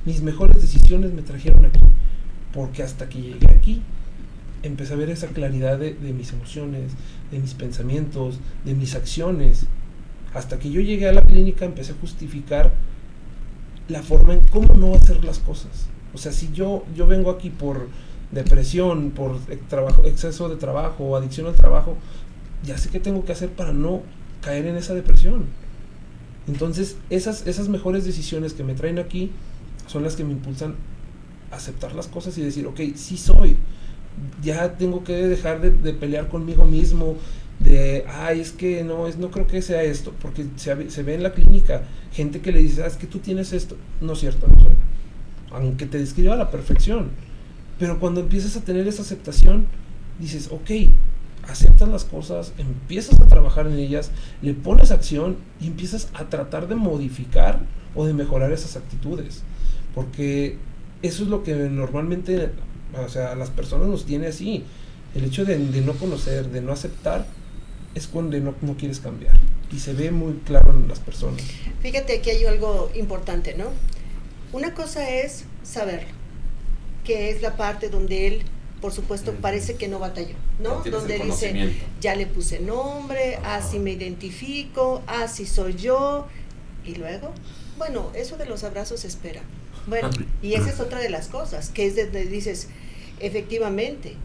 Mis mejores decisiones me trajeron aquí, porque hasta que llegué aquí empecé a ver esa claridad de mis emociones, de mis pensamientos, de mis acciones. Hasta que yo llegué a la clínica empecé a justificar la forma en cómo no hacer las cosas. O sea, si yo vengo aquí por depresión, por exceso de trabajo o adicción al trabajo, ya sé qué tengo que hacer para no caer en esa depresión. Entonces, esas mejores decisiones que me traen aquí son las que me impulsan a aceptar las cosas y decir, ok, sí soy. Ya tengo que dejar de pelear conmigo mismo, de, ay, es que no creo que sea esto, porque se ve en la clínica gente que le dice, es que tú tienes esto. No es cierto, no soy. Aunque te describa a la perfección. Pero cuando empiezas a tener esa aceptación, dices, ok, aceptas las cosas, empiezas a trabajar en ellas, le pones acción y empiezas a tratar de modificar o de mejorar esas actitudes. Porque eso es lo que normalmente, o sea, a las personas nos tiene así. El hecho de no conocer, de no aceptar, es cuando no quieres cambiar. Y se ve muy claro en las personas. Fíjate que hay algo importante, ¿no? Una cosa es saberlo, que es la parte donde él, por supuesto, parece que no batalló, ¿no? Ya tienes Donde el dice, conocimiento. ya le puse nombre, así me identifico, así soy yo, y luego, bueno, eso de los abrazos se espera. Bueno, y esa es otra de las cosas, que es donde dices, efectivamente,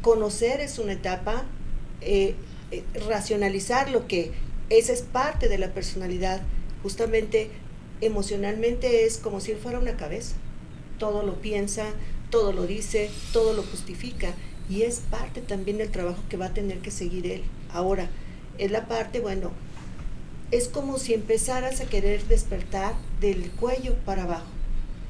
conocer es una etapa, racionalizar lo que esa es parte de la personalidad, justamente emocionalmente es como si él fuera una cabeza, todo lo piensa, todo lo dice, todo lo justifica, y es parte también del trabajo que va a tener que seguir él. Ahora, es la parte, bueno, es como si empezaras a querer despertar del cuello para abajo,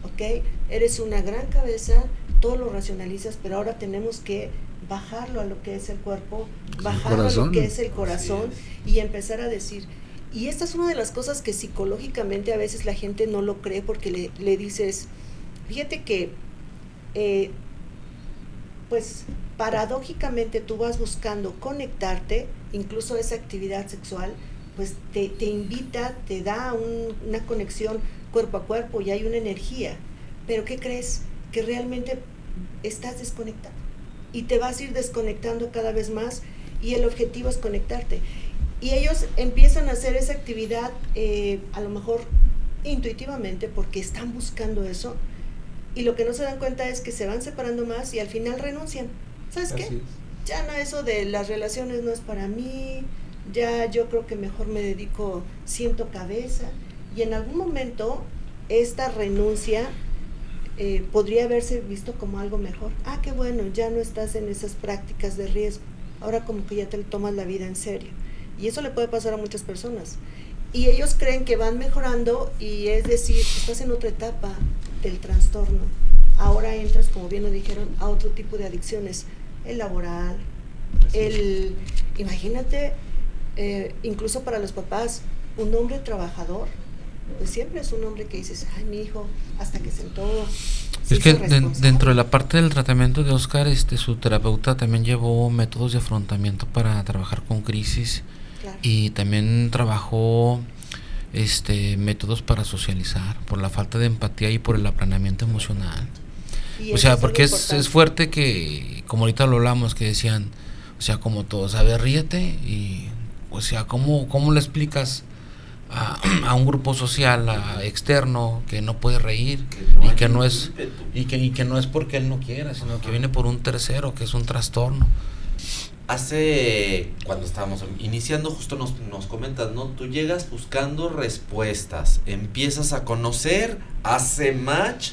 ¿ok? Eres una gran cabeza, todo lo racionalizas, pero ahora tenemos que bajarlo a lo que es el cuerpo, bajarlo a lo que es el corazón y empezar a decir. Y esta es una de las cosas que psicológicamente a veces la gente no lo cree, porque le dices, fíjate que pues paradójicamente tú vas buscando conectarte, incluso esa actividad sexual, pues te invita, te da una conexión cuerpo a cuerpo y hay una energía, pero ¿qué crees? Que realmente estás desconectado y te vas a ir desconectando cada vez más, y el objetivo es conectarte. Y ellos empiezan a hacer esa actividad a lo mejor intuitivamente porque están buscando eso, y lo que no se dan cuenta es que se van separando más y al final renuncian. ¿Sabes qué? Así es. Ya no, eso de las relaciones no es para mí, ya yo creo que mejor me dedico, siento cabeza, y en algún momento esta renuncia podría haberse visto como algo mejor. Ah, qué bueno, ya no estás en esas prácticas de riesgo, ahora como que ya te tomas la vida en serio, y eso le puede pasar a muchas personas, y ellos creen que van mejorando, y es decir, estás en otra etapa del trastorno, ahora entras, como bien lo dijeron, a otro tipo de adicciones, el laboral, imagínate, incluso para los papás, un hombre trabajador, pues siempre es un hombre que dices, ay, mi hijo, hasta que sentó. Es que dentro de la parte del tratamiento de Oscar, su terapeuta también llevó métodos de afrontamiento para trabajar con crisis, Claro. y también trabajó métodos para socializar, por la falta de empatía y por el aplanamiento emocional. Y O sea, eso porque lo importante. es fuerte que, como ahorita lo hablamos, que decían, o sea, como todos, a ver, ríete, y, o sea, ¿cómo le explicas a un grupo social externo que no puede reír y que no es y que no es porque él no quiera, sino que viene por un tercero, que es un trastorno? Cuando estábamos iniciando, justo nos comentas, ¿no? Tú llegas buscando respuestas, empiezas a conocer, hace match,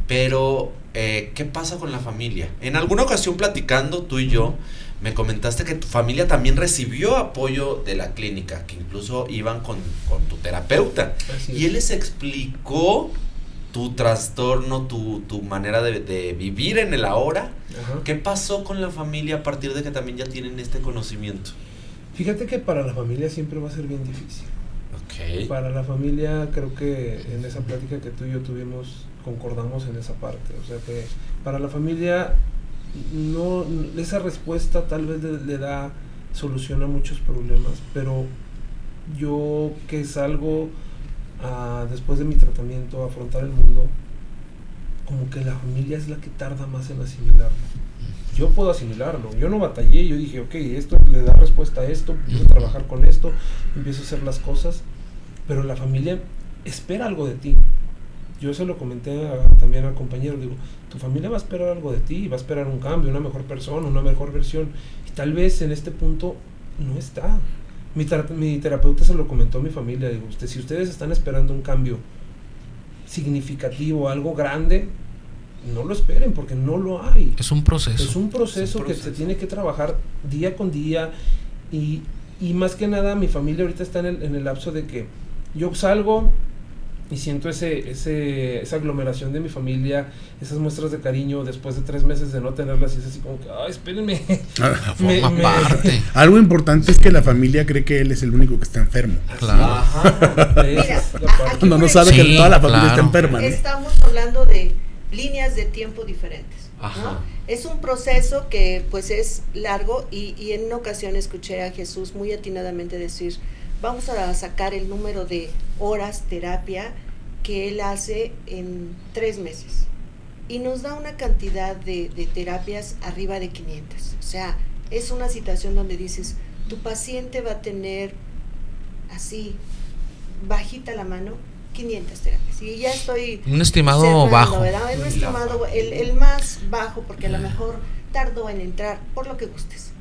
pero ¿qué pasa con la familia? En alguna ocasión platicando tú y yo, me comentaste que tu familia también recibió apoyo de la clínica, que incluso iban con tu terapeuta. Así Y es. él les explicó tu trastorno, tu manera de vivir en el ahora. Ajá. ¿Qué pasó con la familia a partir de que también ya tienen este conocimiento? Fíjate que para la familia siempre va a ser bien difícil. Ok. Para la familia, creo que en esa plática que tú y yo tuvimos, concordamos en esa parte. O sea que para la familia, no, esa respuesta tal vez le da solución a muchos problemas, pero yo que salgo después de mi tratamiento a afrontar el mundo, como que la familia es la que tarda más en asimilarlo. Yo puedo asimilarlo, yo no batallé, yo dije, ok, esto le da respuesta a esto, empiezo a trabajar con esto, empiezo a hacer las cosas, pero la familia espera algo de ti. Yo se lo comenté también al compañero, digo, tu familia va a esperar algo de ti, va a esperar un cambio, una mejor persona, una mejor versión, y tal vez en este punto no está. Mi terapeuta se lo comentó a mi familia, digo, si ustedes están esperando un cambio significativo, algo grande, no lo esperen porque no lo hay. Es un proceso. Es un proceso que se tiene que trabajar día con día y más que nada mi familia ahorita está en el lapso de que yo salgo y siento esa aglomeración de mi familia, esas muestras de cariño después de 3 meses de no tenerlas y es así como que, ay, espérenme. Forma parte. Algo importante es que la familia cree que él es el único que está enfermo. Claro. Ajá, Mira, esa es la parte. aquí Cuando no por sabe Sí, que toda la familia claro. está enferma, ¿no? Estamos hablando de líneas de tiempo diferentes, ¿no? Ajá. Es un proceso que pues es largo y en una ocasión escuché a Jesús muy atinadamente decir, vamos a sacar el número de horas terapia que él hace en 3 meses y nos da una cantidad de terapias arriba de 500. O sea, es una situación donde dices, tu paciente va a tener así, bajita la mano, 500 terapias. Y ya estoy Un estimado cerrando, bajo. ¿verdad? Un estimado, el más bajo, porque a lo mejor tardó en entrar, por lo que gustes.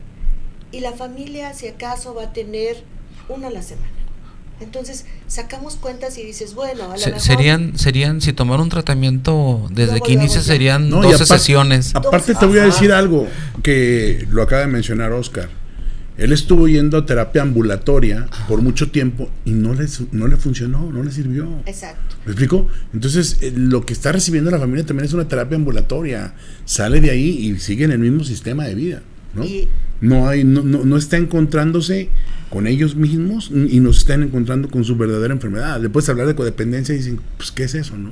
Y la familia, si acaso, va a tener una a la semana. Entonces, sacamos cuentas y dices, bueno, a lo mejor... Serían, si tomar un tratamiento desde Luego, que inicia, luego ya. serían No, y 12 aparte- sesiones. Aparte te voy a Ajá. decir algo que lo acaba de mencionar Oscar. Él estuvo yendo a terapia ambulatoria por mucho tiempo y no le funcionó, no le sirvió. Exacto. ¿Me explico? Entonces, lo que está recibiendo la familia también es una terapia ambulatoria. Sale de ahí y sigue en el mismo sistema de vida, ¿no? Y No está encontrándose con ellos mismos y no se están encontrando con su verdadera enfermedad. Le puedes hablar de codependencia y dicen, pues, ¿qué es eso, no?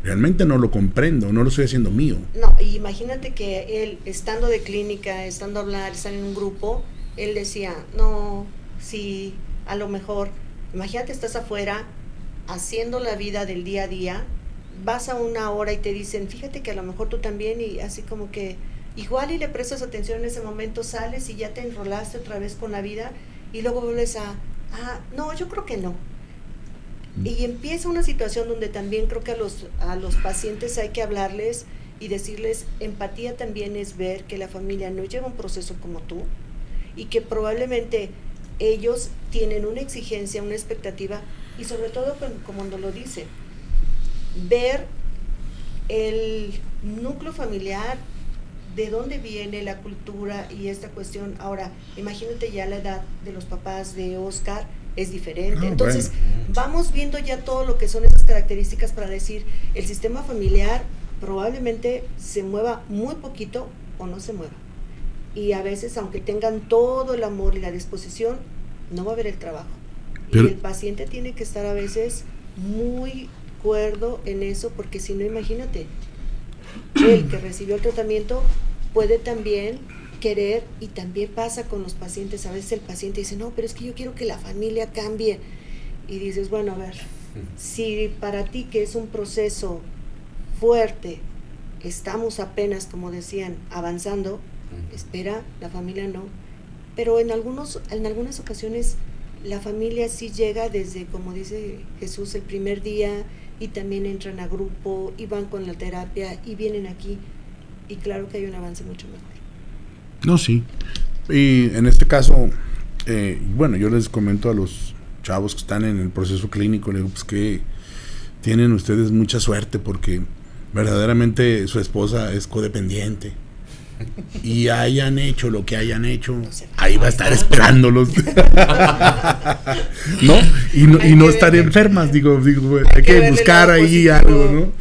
Realmente no lo comprendo, no lo estoy haciendo mío. no, y imagínate que él, estando de clínica, estando a hablar, estar en un grupo, él decía, no, sí, a lo mejor, imagínate, estás afuera haciendo la vida del día a día, vas a una hora y te dicen, fíjate que a lo mejor tú también, y así como que igual y le prestas atención en ese momento, sales y ya te enrolaste otra vez con la vida y luego vuelves no, yo creo que no. Y empieza una situación donde también creo que a los pacientes hay que hablarles y decirles, empatía también es ver que la familia no lleva un proceso como tú y que probablemente ellos tienen una exigencia, una expectativa y sobre todo, como lo dice, ver el núcleo familiar, de dónde viene la cultura y esta cuestión. Ahora, imagínate ya la edad de los papás de Oscar es diferente. Entonces, vamos viendo ya todo lo que son esas características para decir, el sistema familiar probablemente se mueva muy poquito o no se mueva. Y a veces, aunque tengan todo el amor y la disposición, no va a haber el trabajo. Pero, y el paciente tiene que estar a veces muy cuerdo en eso, porque si no, imagínate, el que recibió el tratamiento puede también querer, y también pasa con los pacientes, a veces el paciente dice, no, pero es que yo quiero que la familia cambie, y dices, bueno, a ver, si para ti que es un proceso fuerte, estamos apenas, como decían, avanzando, espera, la familia no, pero en algunas ocasiones la familia sí llega desde, como dice Jesús, el primer día, y también entran a grupo, y van con la terapia, y vienen aquí, y claro que hay un avance mucho mejor. No, sí. Y en este caso, bueno, yo les comento a los chavos que están en el proceso clínico, les digo, pues que tienen ustedes mucha suerte porque verdaderamente su esposa es codependiente. Y hayan hecho lo que hayan hecho, ahí va a estar esperándolos. ¿No? Y no estar enfermas, digo, hay que buscar ahí algo, ¿no?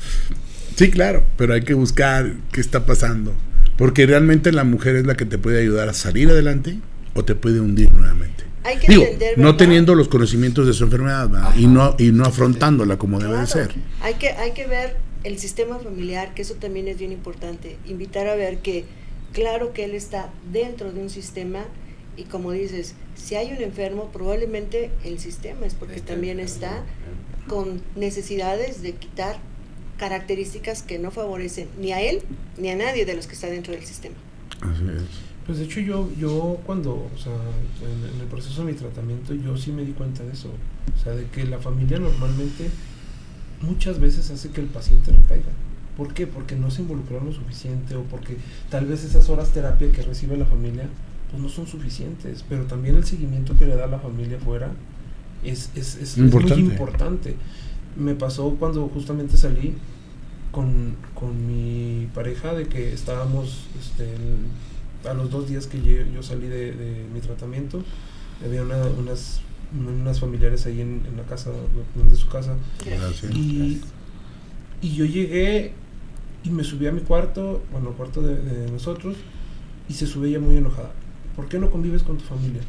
Sí, claro, pero hay que buscar qué está pasando, porque realmente la mujer es la que te puede ayudar a salir adelante o te puede hundir nuevamente. Hay que entender, no teniendo los conocimientos de su enfermedad, y no afrontándola como debe de ser. Hay que ver el sistema familiar, que eso también es bien importante, invitar a ver que claro que él está dentro de un sistema, y como dices, si hay un enfermo, probablemente el sistema es porque también está con necesidades de quitar características que no favorecen ni a él ni a nadie de los que está dentro del sistema. Así es. Pues de hecho yo cuando, o sea, en el proceso de mi tratamiento, yo sí me di cuenta de eso, o sea, de que la familia normalmente muchas veces hace que el paciente recaiga. ¿Por qué? Porque no se involucraron lo suficiente, o porque tal vez esas horas terapia que recibe la familia pues no son suficientes, pero también el seguimiento que le da la familia afuera es muy importante. Me pasó cuando justamente salí con mi pareja, de que estábamos a los 2 días que yo salí de mi tratamiento, había unas familiares ahí en la casa, de su casa. Gracias. Y yo llegué y me subí a mi cuarto, bueno, el cuarto de nosotros, y se sube ella muy enojada. ¿Por qué no convives con tu familia?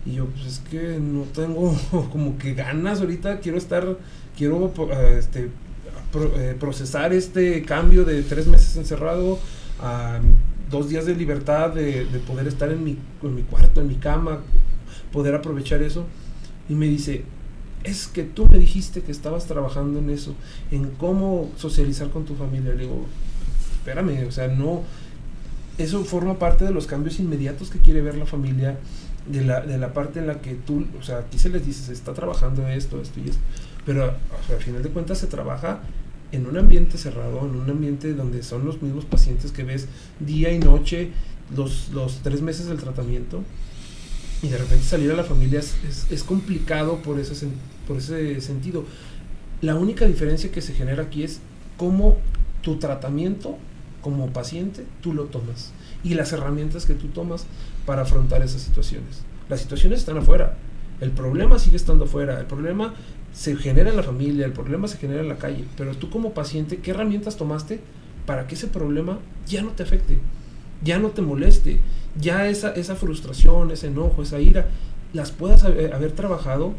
Y yo, pues es que no tengo como que ganas ahorita, quiero procesar este cambio de 3 meses encerrado a 2 días de libertad, de poder estar en mi cuarto, en mi cama, poder aprovechar eso. Y me dice, es que tú me dijiste que estabas trabajando en eso, en cómo socializar con tu familia. Le digo, espérame, o sea, no, eso forma parte de los cambios inmediatos que quiere ver la familia, de la parte en la que tú, o sea, aquí se les dice, se está trabajando esto y esto, pero o sea, al final de cuentas se trabaja en un ambiente cerrado, en un ambiente donde son los mismos pacientes que ves día y noche, los 3 meses del tratamiento, y de repente salir a la familia es complicado por ese sentido. La única diferencia que se genera aquí es cómo tu tratamiento como paciente tú lo tomas, y las herramientas que tú tomas para afrontar esas situaciones. Las situaciones están afuera, el problema sigue estando afuera, el problema se genera en la familia, el problema se genera en la calle, pero tú como paciente, ¿qué herramientas tomaste para que ese problema ya no te afecte, ya no te moleste, ya esa frustración, ese enojo, esa ira, las puedas haber trabajado?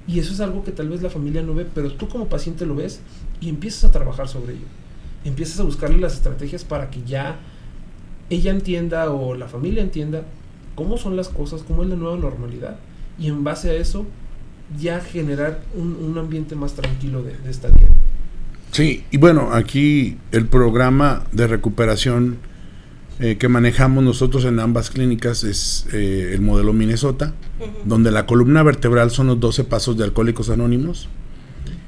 Y eso es algo que tal vez la familia no ve, pero tú como paciente lo ves y empiezas a trabajar sobre ello, empiezas a buscarle las estrategias para que ya ella entienda, o la familia entienda cómo son las cosas, cómo es la nueva normalidad, y en base a eso ya generar un ambiente más tranquilo de estadía. Sí, y bueno, aquí el programa de recuperación que manejamos nosotros en ambas clínicas es el modelo Minnesota, donde la columna vertebral son los 12 pasos de Alcohólicos Anónimos,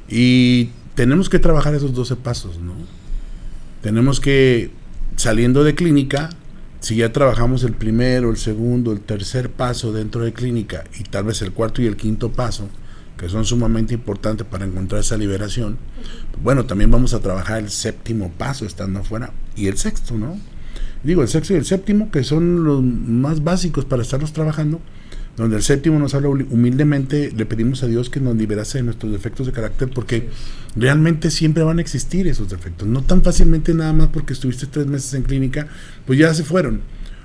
y tenemos que trabajar esos 12 pasos, ¿no? Tenemos que, saliendo de clínica, si ya trabajamos el primero, el segundo, el tercer paso dentro de clínica, y tal vez el cuarto y el quinto paso, que son sumamente importantes para encontrar esa liberación, bueno, también vamos a trabajar el 7º paso estando afuera, y el 6º, ¿no? Digo, el 6º y el 7º, que son los más básicos para estarlos trabajando, donde el 7º nos habla humildemente, le pedimos a Dios que nos liberase de nuestros defectos de carácter, porque realmente siempre van a existir esos defectos, no tan fácilmente nada más porque estuviste 3 meses en clínica, pues ya se fueron.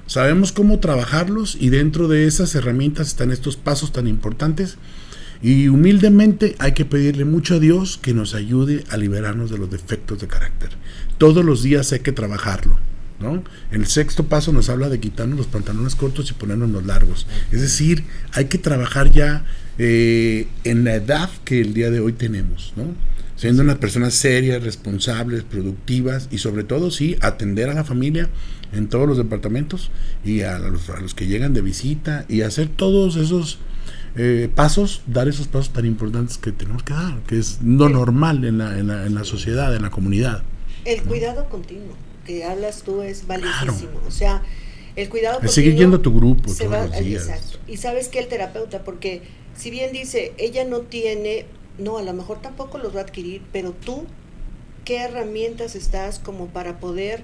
Sabemos cómo trabajarlos, y dentro de esas herramientas están estos pasos tan importantes, y humildemente hay que pedirle mucho a Dios que nos ayude a liberarnos de los defectos de carácter. Todos los días hay que trabajarlo, ¿no? El sexto paso nos habla de quitarnos los pantalones cortos y ponernos los largos. Es decir, hay que trabajar ya en la edad que el día de hoy tenemos, ¿no? Siendo unas personas serias, responsables, productivas y sobre todo, sí, atender a la familia en todos los departamentos y a los que llegan de visita y hacer todos esos pasos, dar esos pasos tan importantes que tenemos que dar, que es lo normal en la sociedad, en la comunidad. El cuidado continuo que hablas tú es valiosísimo. Claro. O sea, el cuidado continuo. Sigue yendo a tu grupo todos los días. Exacto. Y sabes que el terapeuta, porque si bien dice, ella no tiene, no, a lo mejor tampoco los va a adquirir, pero tú, ¿qué herramientas estás como para poder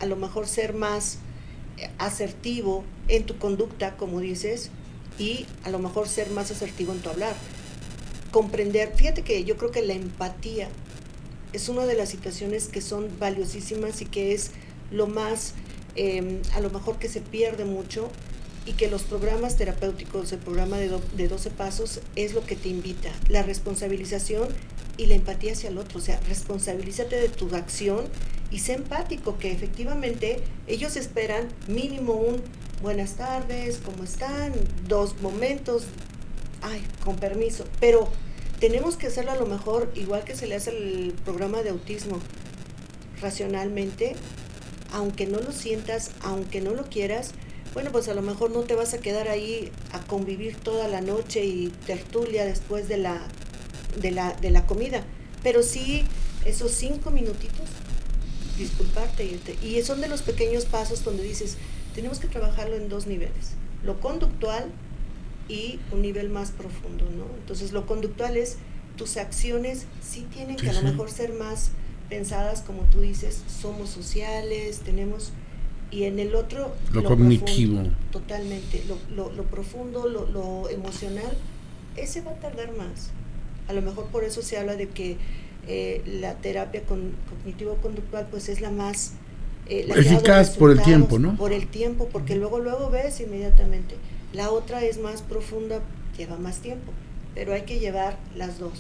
a lo mejor ser más asertivo en tu conducta, como dices, y a lo mejor ser más asertivo en tu hablar? Comprender, fíjate que yo creo que la empatía es una de las situaciones que son valiosísimas y que es lo más, a lo mejor que se pierde mucho, y que los programas terapéuticos, el programa de 12 pasos es lo que te invita, la responsabilización y la empatía hacia el otro. O sea, responsabilízate de tu acción y sé empático, que efectivamente ellos esperan mínimo un buenas tardes, ¿cómo están? 2 momentos, ay, con permiso, pero tenemos que hacerlo a lo mejor igual que se le hace el programa de autismo, racionalmente, aunque no lo sientas, aunque no lo quieras. Bueno, pues a lo mejor no te vas a quedar ahí a convivir toda la noche y tertulia después de la comida, pero sí esos 5 minutitos, disculparte y irte. Y son de los pequeños pasos donde dices, tenemos que trabajarlo en 2 niveles, lo conductual y un nivel más profundo, ¿no? Entonces lo conductual es, tus acciones sí tienen que a lo mejor ser más pensadas, como tú dices, somos sociales, tenemos... Y en el otro, lo cognitivo. Profundo, totalmente, lo profundo, lo emocional, ese va a tardar más. A lo mejor por eso se habla de que la terapia cognitivo-conductual pues es la más... la eficaz por el tiempo, ¿no? Por el tiempo, porque luego ves inmediatamente. La otra es más profunda, lleva más tiempo, pero hay que llevar las dos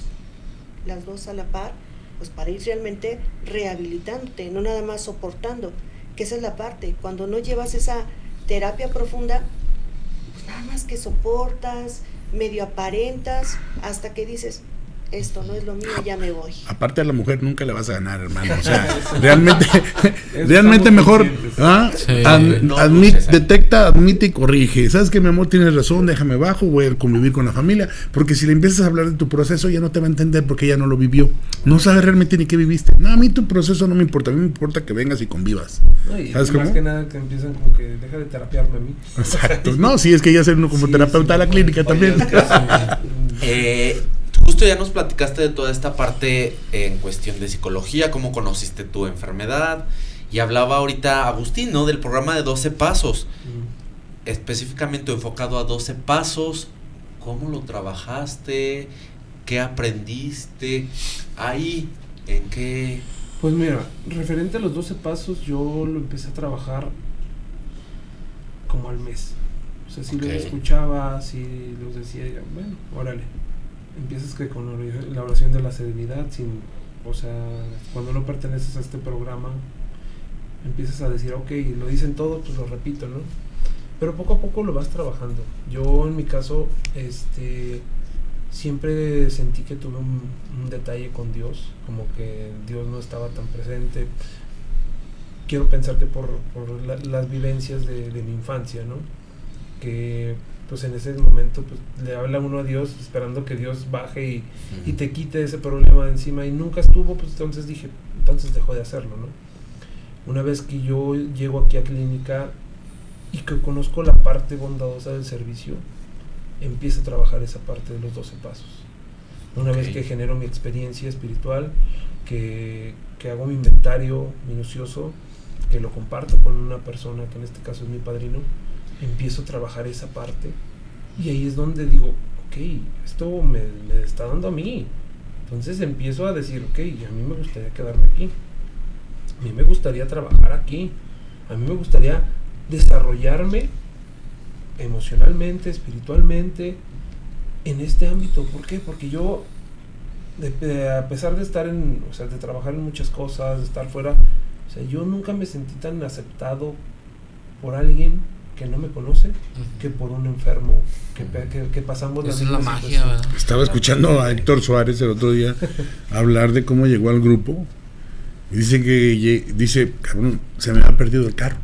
a la par, pues para ir realmente rehabilitándote, no nada más soportando. Que esa es la parte, cuando no llevas esa terapia profunda, pues nada más que soportas, medio aparentas, hasta que dices, esto no es lo mío, ya me voy. Aparte a la mujer nunca le vas a ganar, hermano, o sea, realmente mejor, ¿ah? Sí. Detecta, admite y corrige. ¿Sabes que mi amor tienes razón? Déjame bajo, voy a convivir con la familia, porque si le empiezas a hablar de tu proceso, ya no te va a entender porque ella no lo vivió, no sabe realmente ni qué viviste. No, a mí tu proceso no me importa, a mí me importa que vengas y convivas. No, y ¿sabes cómo? Más que nada que empiezan como que deja de terapiarme a mí. Exacto, no, sí, es que ya ser uno como terapeuta de la clínica también. Justo ya nos platicaste de toda esta parte en cuestión de psicología, cómo conociste tu enfermedad, y hablaba ahorita Agustín, ¿no? Del programa de 12 pasos, específicamente enfocado a 12 pasos. ¿Cómo lo trabajaste? ¿Qué aprendiste? Ahí, ¿en qué? Pues mira, referente a los 12 pasos, yo lo empecé a trabajar como al mes. O sea, si los escuchaba, si los decía, bueno, órale. Empiezas que con la oración de la serenidad, o sea, cuando no perteneces a este programa, empiezas a decir, ok, lo dicen todos, pues lo repito, ¿no? Pero poco a poco lo vas trabajando. Yo en mi caso, siempre sentí que tuve un detalle con Dios, como que Dios no estaba tan presente. Quiero pensar que por las vivencias de mi infancia, ¿no? Que pues en ese momento pues le habla uno a Dios esperando que Dios baje y te quite ese problema de encima, y nunca estuvo, pues entonces dije, entonces dejo de hacerlo, ¿no? Una vez que yo llego aquí a clínica y que conozco la parte bondadosa del servicio, empiezo a trabajar esa parte de los 12 pasos. Una vez que genero mi experiencia espiritual, que hago mi inventario minucioso, que lo comparto con una persona que en este caso es mi padrino, empiezo a trabajar esa parte, y ahí es donde digo, ok, esto me está dando a mí. Entonces empiezo a decir, ok, a mí me gustaría quedarme aquí, a mí me gustaría trabajar aquí, a mí me gustaría desarrollarme emocionalmente, espiritualmente en este ámbito. ¿Por qué? Porque yo, a pesar de estar de trabajar en muchas cosas, de estar fuera, O sea, yo nunca me sentí tan aceptado por alguien que no me conoce que por un enfermo que pasamos Esa es misma la magia, situación. ¿verdad? Estaba escuchando a Héctor Suárez el otro día hablar de cómo llegó al grupo y dice, cabrón, se me ha perdido el carro.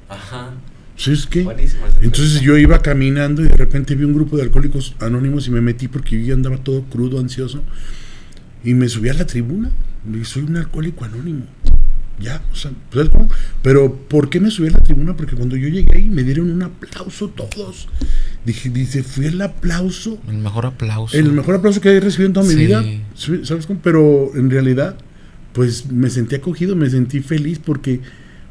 Ajá. ¿Sí es que? Buenísimo. Entonces yo iba caminando y de repente vi un grupo de alcohólicos anónimos y me metí porque yo ya andaba todo crudo, ansioso, y me subí a la tribuna. Le dije, soy un alcohólico anónimo. Ya, o sea, pues, ¿cómo? Pero ¿por qué me subí a la tribuna? Porque cuando yo llegué ahí me dieron un aplauso todos. Dice, fue el aplauso. El mejor aplauso. El mejor aplauso que he recibido en toda mi Sí. vida. ¿Sabes cómo? Pero en realidad, pues me sentí acogido, me sentí feliz porque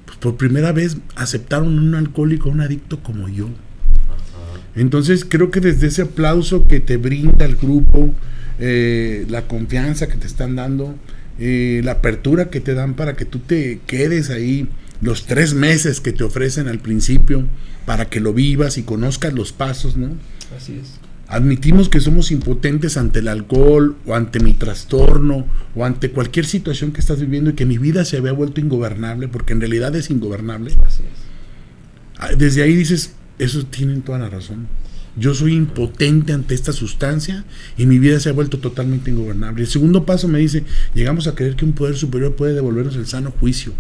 pues, por primera vez aceptaron a un alcohólico, a un adicto como yo. Ajá. Entonces creo que desde ese aplauso que te brinda el grupo, la confianza que te están dando, la apertura que te dan para que tú te quedes ahí los 3 meses que te ofrecen al principio para que lo vivas y conozcas los pasos, ¿no? Así es. Admitimos que somos impotentes ante el alcohol o ante mi trastorno o ante cualquier situación que estás viviendo y que mi vida se había vuelto ingobernable, porque en realidad es ingobernable. Así es. Desde ahí dices, eso tienen toda la razón. Yo soy impotente ante esta sustancia y mi vida se ha vuelto totalmente ingobernable. El segundo paso me dice, llegamos a creer que un poder superior puede devolvernos el sano juicio.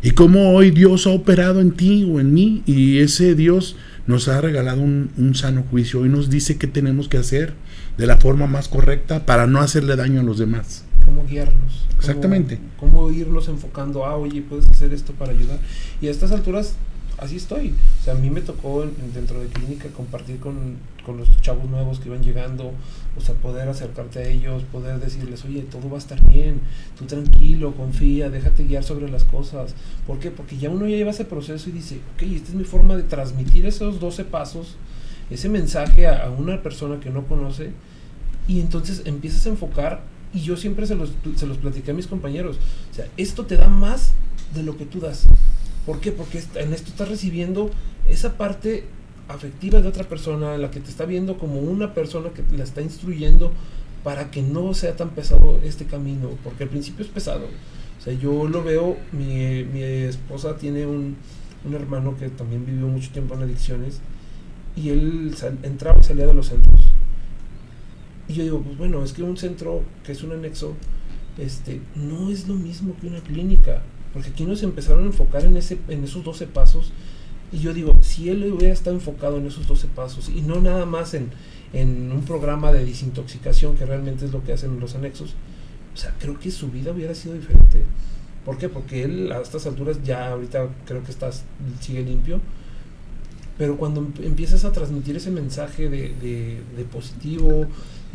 Y cómo hoy Dios ha operado en ti o en mí y ese Dios nos ha regalado un sano juicio. Hoy nos dice qué tenemos que hacer de la forma más correcta para no hacerle daño a los demás. Cómo guiarnos. Exactamente. Cómo irnos enfocando, oye, puedes hacer esto para ayudar. Y a estas alturas, así estoy. O sea, a mí me tocó dentro de clínica compartir con los chavos nuevos que iban llegando, o sea, poder acercarte a ellos, poder decirles, oye, todo va a estar bien, tú tranquilo, confía, déjate guiar sobre las cosas. ¿Por qué? Porque ya uno ya lleva ese proceso y dice, ok, esta es mi forma de transmitir esos 12 pasos, ese mensaje a una persona que no conoce, y entonces empiezas a enfocar, y yo siempre se los platiqué a mis compañeros, o sea, esto te da más de lo que tú das. ¿Por qué? Porque en esto estás recibiendo esa parte afectiva de otra persona, la que te está viendo como una persona que la está instruyendo para que no sea tan pesado este camino, porque al principio es pesado. O sea, yo lo veo, mi esposa tiene un hermano que también vivió mucho tiempo en adicciones y él entraba y salía de los centros. Y yo digo, pues bueno, es que un centro que es un anexo, no es lo mismo que una clínica. Porque aquí nos empezaron a enfocar en esos 12 pasos. Y yo digo, si él hubiera estado enfocado en esos 12 pasos y no nada más en un programa de desintoxicación, que realmente es lo que hacen los anexos, o sea, creo que su vida hubiera sido diferente. ¿Por qué? Porque él a estas alturas ya ahorita creo que sigue limpio. Pero cuando empiezas a transmitir ese mensaje de positivo,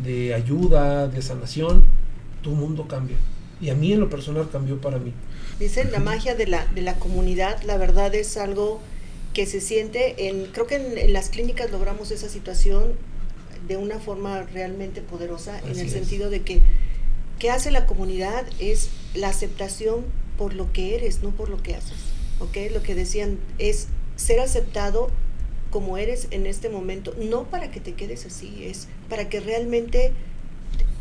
de ayuda, de sanación, tu mundo cambia. Y a mí en lo personal cambió para mí. Dicen la magia de la comunidad, la verdad es algo que se siente, creo que en las clínicas logramos esa situación de una forma realmente poderosa. Así en el sentido de que ¿qué hace la comunidad? Es la aceptación por lo que eres, no por lo que haces. ¿Okay? Lo que decían es ser aceptado como eres en este momento, no para que te quedes así, es para que realmente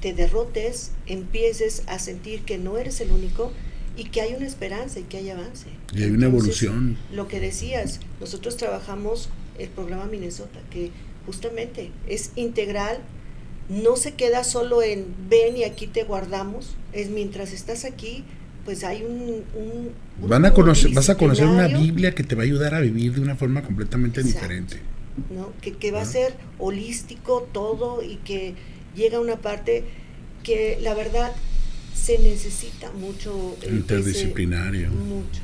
te derrotes, empieces a sentir que no eres el único y que hay una esperanza y que hay avance. Y hay una evolución. Lo que decías, nosotros trabajamos el programa Minnesota, que justamente es integral, no se queda solo en ven y aquí te guardamos, es mientras estás aquí, pues hay vas a conocer una Biblia que te va a ayudar a vivir de una forma completamente diferente. ¿No? Que va a ser holístico todo y que llega una parte que la verdad se necesita mucho interdisciplinario, mucho,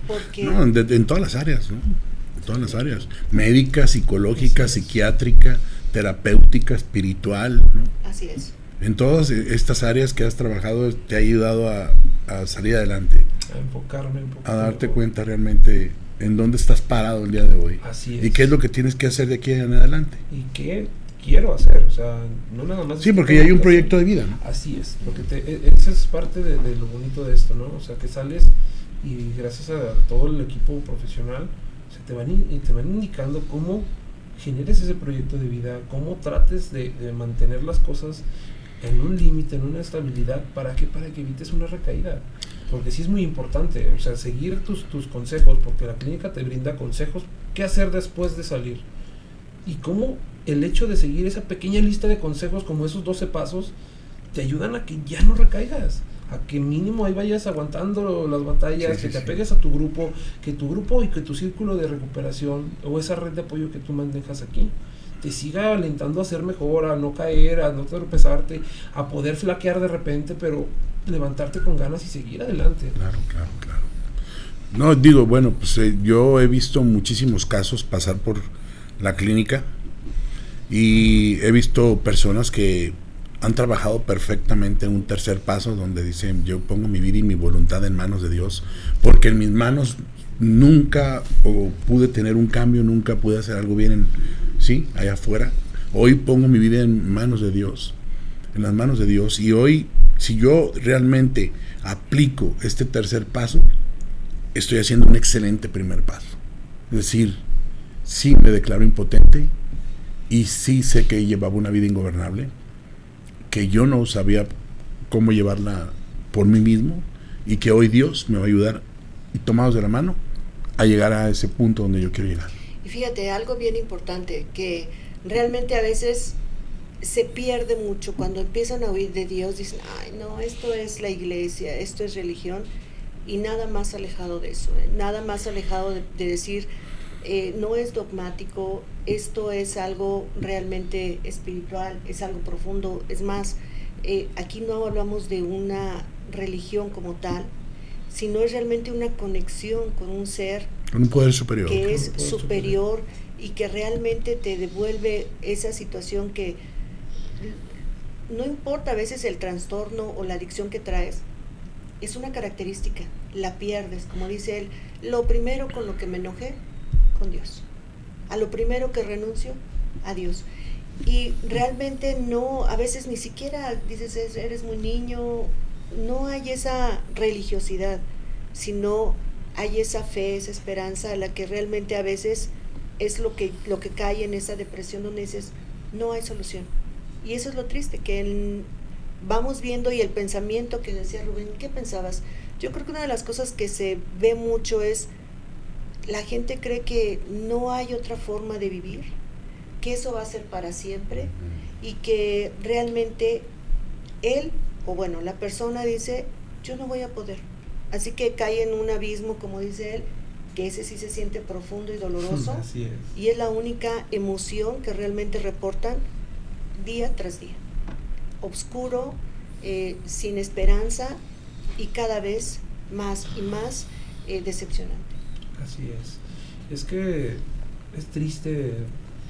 porque no, en todas las áreas, ¿no? En todas las áreas, médica, psicológica, psiquiátrica, terapéutica, espiritual, ¿no? Así es. En todas estas áreas que has trabajado te ha ayudado a salir adelante, a enfocarme a darte cuenta realmente en dónde estás parado el día de hoy. Así es. Y qué es lo que tienes que hacer de aquí en adelante. Y qué quiero hacer, o sea, no nada más. Sí, porque ya hay un proyecto de vida, ¿no? Así es, porque esa es parte de lo bonito de esto, ¿no? O sea, que sales y gracias a todo el equipo profesional, o sea, te van indicando cómo generes ese proyecto de vida, cómo trates de mantener las cosas en un límite, en una estabilidad, ¿para qué? Para que evites una recaída. porque sí es muy importante, o sea, seguir tus consejos, porque la clínica te brinda consejos, qué hacer después de salir, y cómo el hecho de seguir esa pequeña lista de consejos, como esos 12 pasos, te ayudan a que ya no recaigas, a que mínimo ahí vayas aguantando las batallas, que te apegues a tu grupo, que tu grupo y que tu círculo de recuperación o esa red de apoyo que tú manejas aquí te siga alentando a ser mejor, a no caer, a no tropezarte, a poder flaquear de repente, pero levantarte con ganas y seguir adelante. Claro. No, digo, bueno, pues yo he visto muchísimos casos pasar por la clínica y he visto personas que han trabajado perfectamente un tercer paso donde dicen, yo pongo mi vida y mi voluntad en manos de Dios, porque en mis manos nunca pude tener un cambio, nunca pude hacer algo bien allá afuera. Hoy pongo mi vida en manos de Dios, en las manos de Dios, y hoy, si yo realmente aplico este tercer paso, estoy haciendo un excelente primer paso. Es decir, sí me declaro impotente y sí sé que llevaba una vida ingobernable, que yo no sabía cómo llevarla por mí mismo, y que hoy Dios me va a ayudar, y tomados de la mano, a llegar a ese punto donde yo quiero llegar. Y fíjate, algo bien importante, que realmente a veces se pierde mucho cuando empiezan a oír de Dios, dicen, ay no, esto es la iglesia, esto es religión, y nada más alejado de eso, nada más alejado de decir, no es dogmático, esto es algo realmente espiritual, es algo profundo. Es más, aquí no hablamos de una religión como tal, sino es realmente una conexión con un ser, con un poder superior, que es superior y que realmente te devuelve esa situación que no importa a veces el trastorno o la adicción que traes, es una característica, la pierdes, como dice él, lo primero con lo que me enojé, con Dios, a lo primero que renuncio, a Dios. Y realmente no, a veces ni siquiera dices, eres muy niño, no hay esa religiosidad, sino hay esa fe, esa esperanza, la que realmente a veces es lo que cae en esa depresión donde dices, no hay solución. Y eso es lo triste, que vamos viendo, y el pensamiento que decía Rubén, ¿qué pensabas? Yo creo que una de las cosas que se ve mucho es, la gente cree que no hay otra forma de vivir, que eso va a ser para siempre, y que realmente la persona dice, yo no voy a poder, así que cae en un abismo, como dice él, que ese sí se siente profundo y doloroso. Así es. Y es la única emoción que realmente reportan día tras día, oscuro, sin esperanza, y cada vez más y más decepcionante. Así es que es triste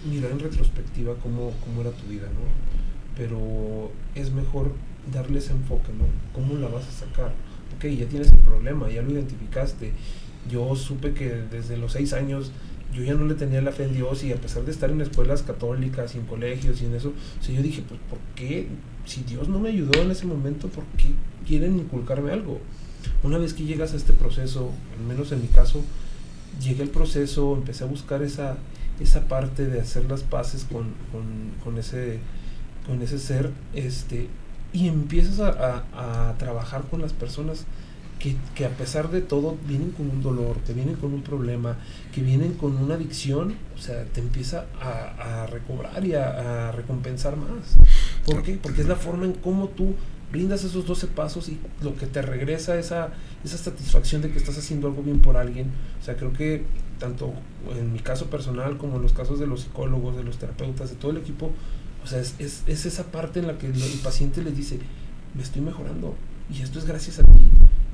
mirar en retrospectiva cómo era tu vida, ¿no? Pero es mejor darle ese enfoque, ¿no? ¿Cómo la vas a sacar? Ok, ya tienes el problema, ya lo identificaste. Yo supe que desde los 6 años yo ya no le tenía la fe en Dios, y a pesar de estar en escuelas católicas y en colegios y en eso, o sea, yo dije, pues ¿por qué? Si Dios no me ayudó en ese momento, ¿por qué quieren inculcarme algo? Una vez que llegas a este proceso, al menos en mi caso, llegué al proceso, empecé a buscar esa parte de hacer las paces con ese ser, y empiezas a trabajar con las personas que a pesar de todo vienen con un dolor, que vienen con un problema, que vienen con una adicción. O sea, te empieza a recobrar y a recompensar más. ¿Por qué? Porque es la forma en cómo tú brindas esos 12 pasos, y lo que te regresa esa satisfacción de que estás haciendo algo bien por alguien. O sea, creo que tanto en mi caso personal como en los casos de los psicólogos, de los terapeutas, de todo el equipo, o sea, es esa parte en la que el paciente le dice, me estoy mejorando, y esto es gracias a ti.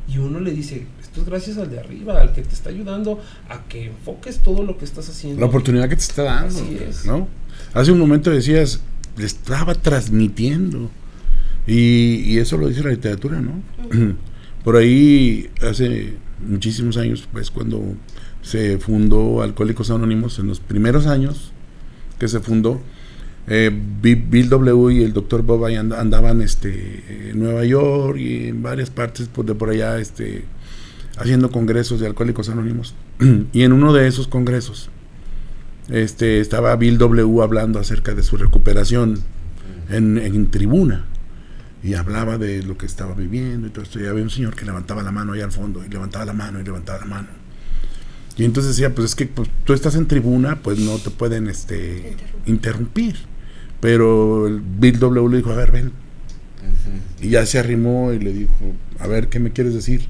Y uno le dice, esto es gracias al de arriba, al que te está ayudando a que enfoques todo lo que estás haciendo. La oportunidad que te está dando. Así es. ¿No? Hace un momento decías, le estaba transmitiendo. Y eso lo dice la literatura, ¿no? Por ahí, hace muchísimos años, pues cuando se fundó Alcohólicos Anónimos, en los primeros años que se fundó, Bill W. y el Dr. Bob ahí andaban en Nueva York y en varias partes de por allá haciendo congresos de Alcohólicos Anónimos. Y en uno de esos congresos estaba Bill W. hablando acerca de su recuperación en tribuna, y hablaba de lo que estaba viviendo y todo esto, y había un señor que levantaba la mano allá al fondo, y levantaba la mano, y levantaba la mano. Y entonces decía, pues es que pues, tú estás en tribuna, pues no te pueden interrumpir. Pero el Bill W le dijo, a ver, ven. Y ya se arrimó y le dijo, a ver, ¿qué me quieres decir?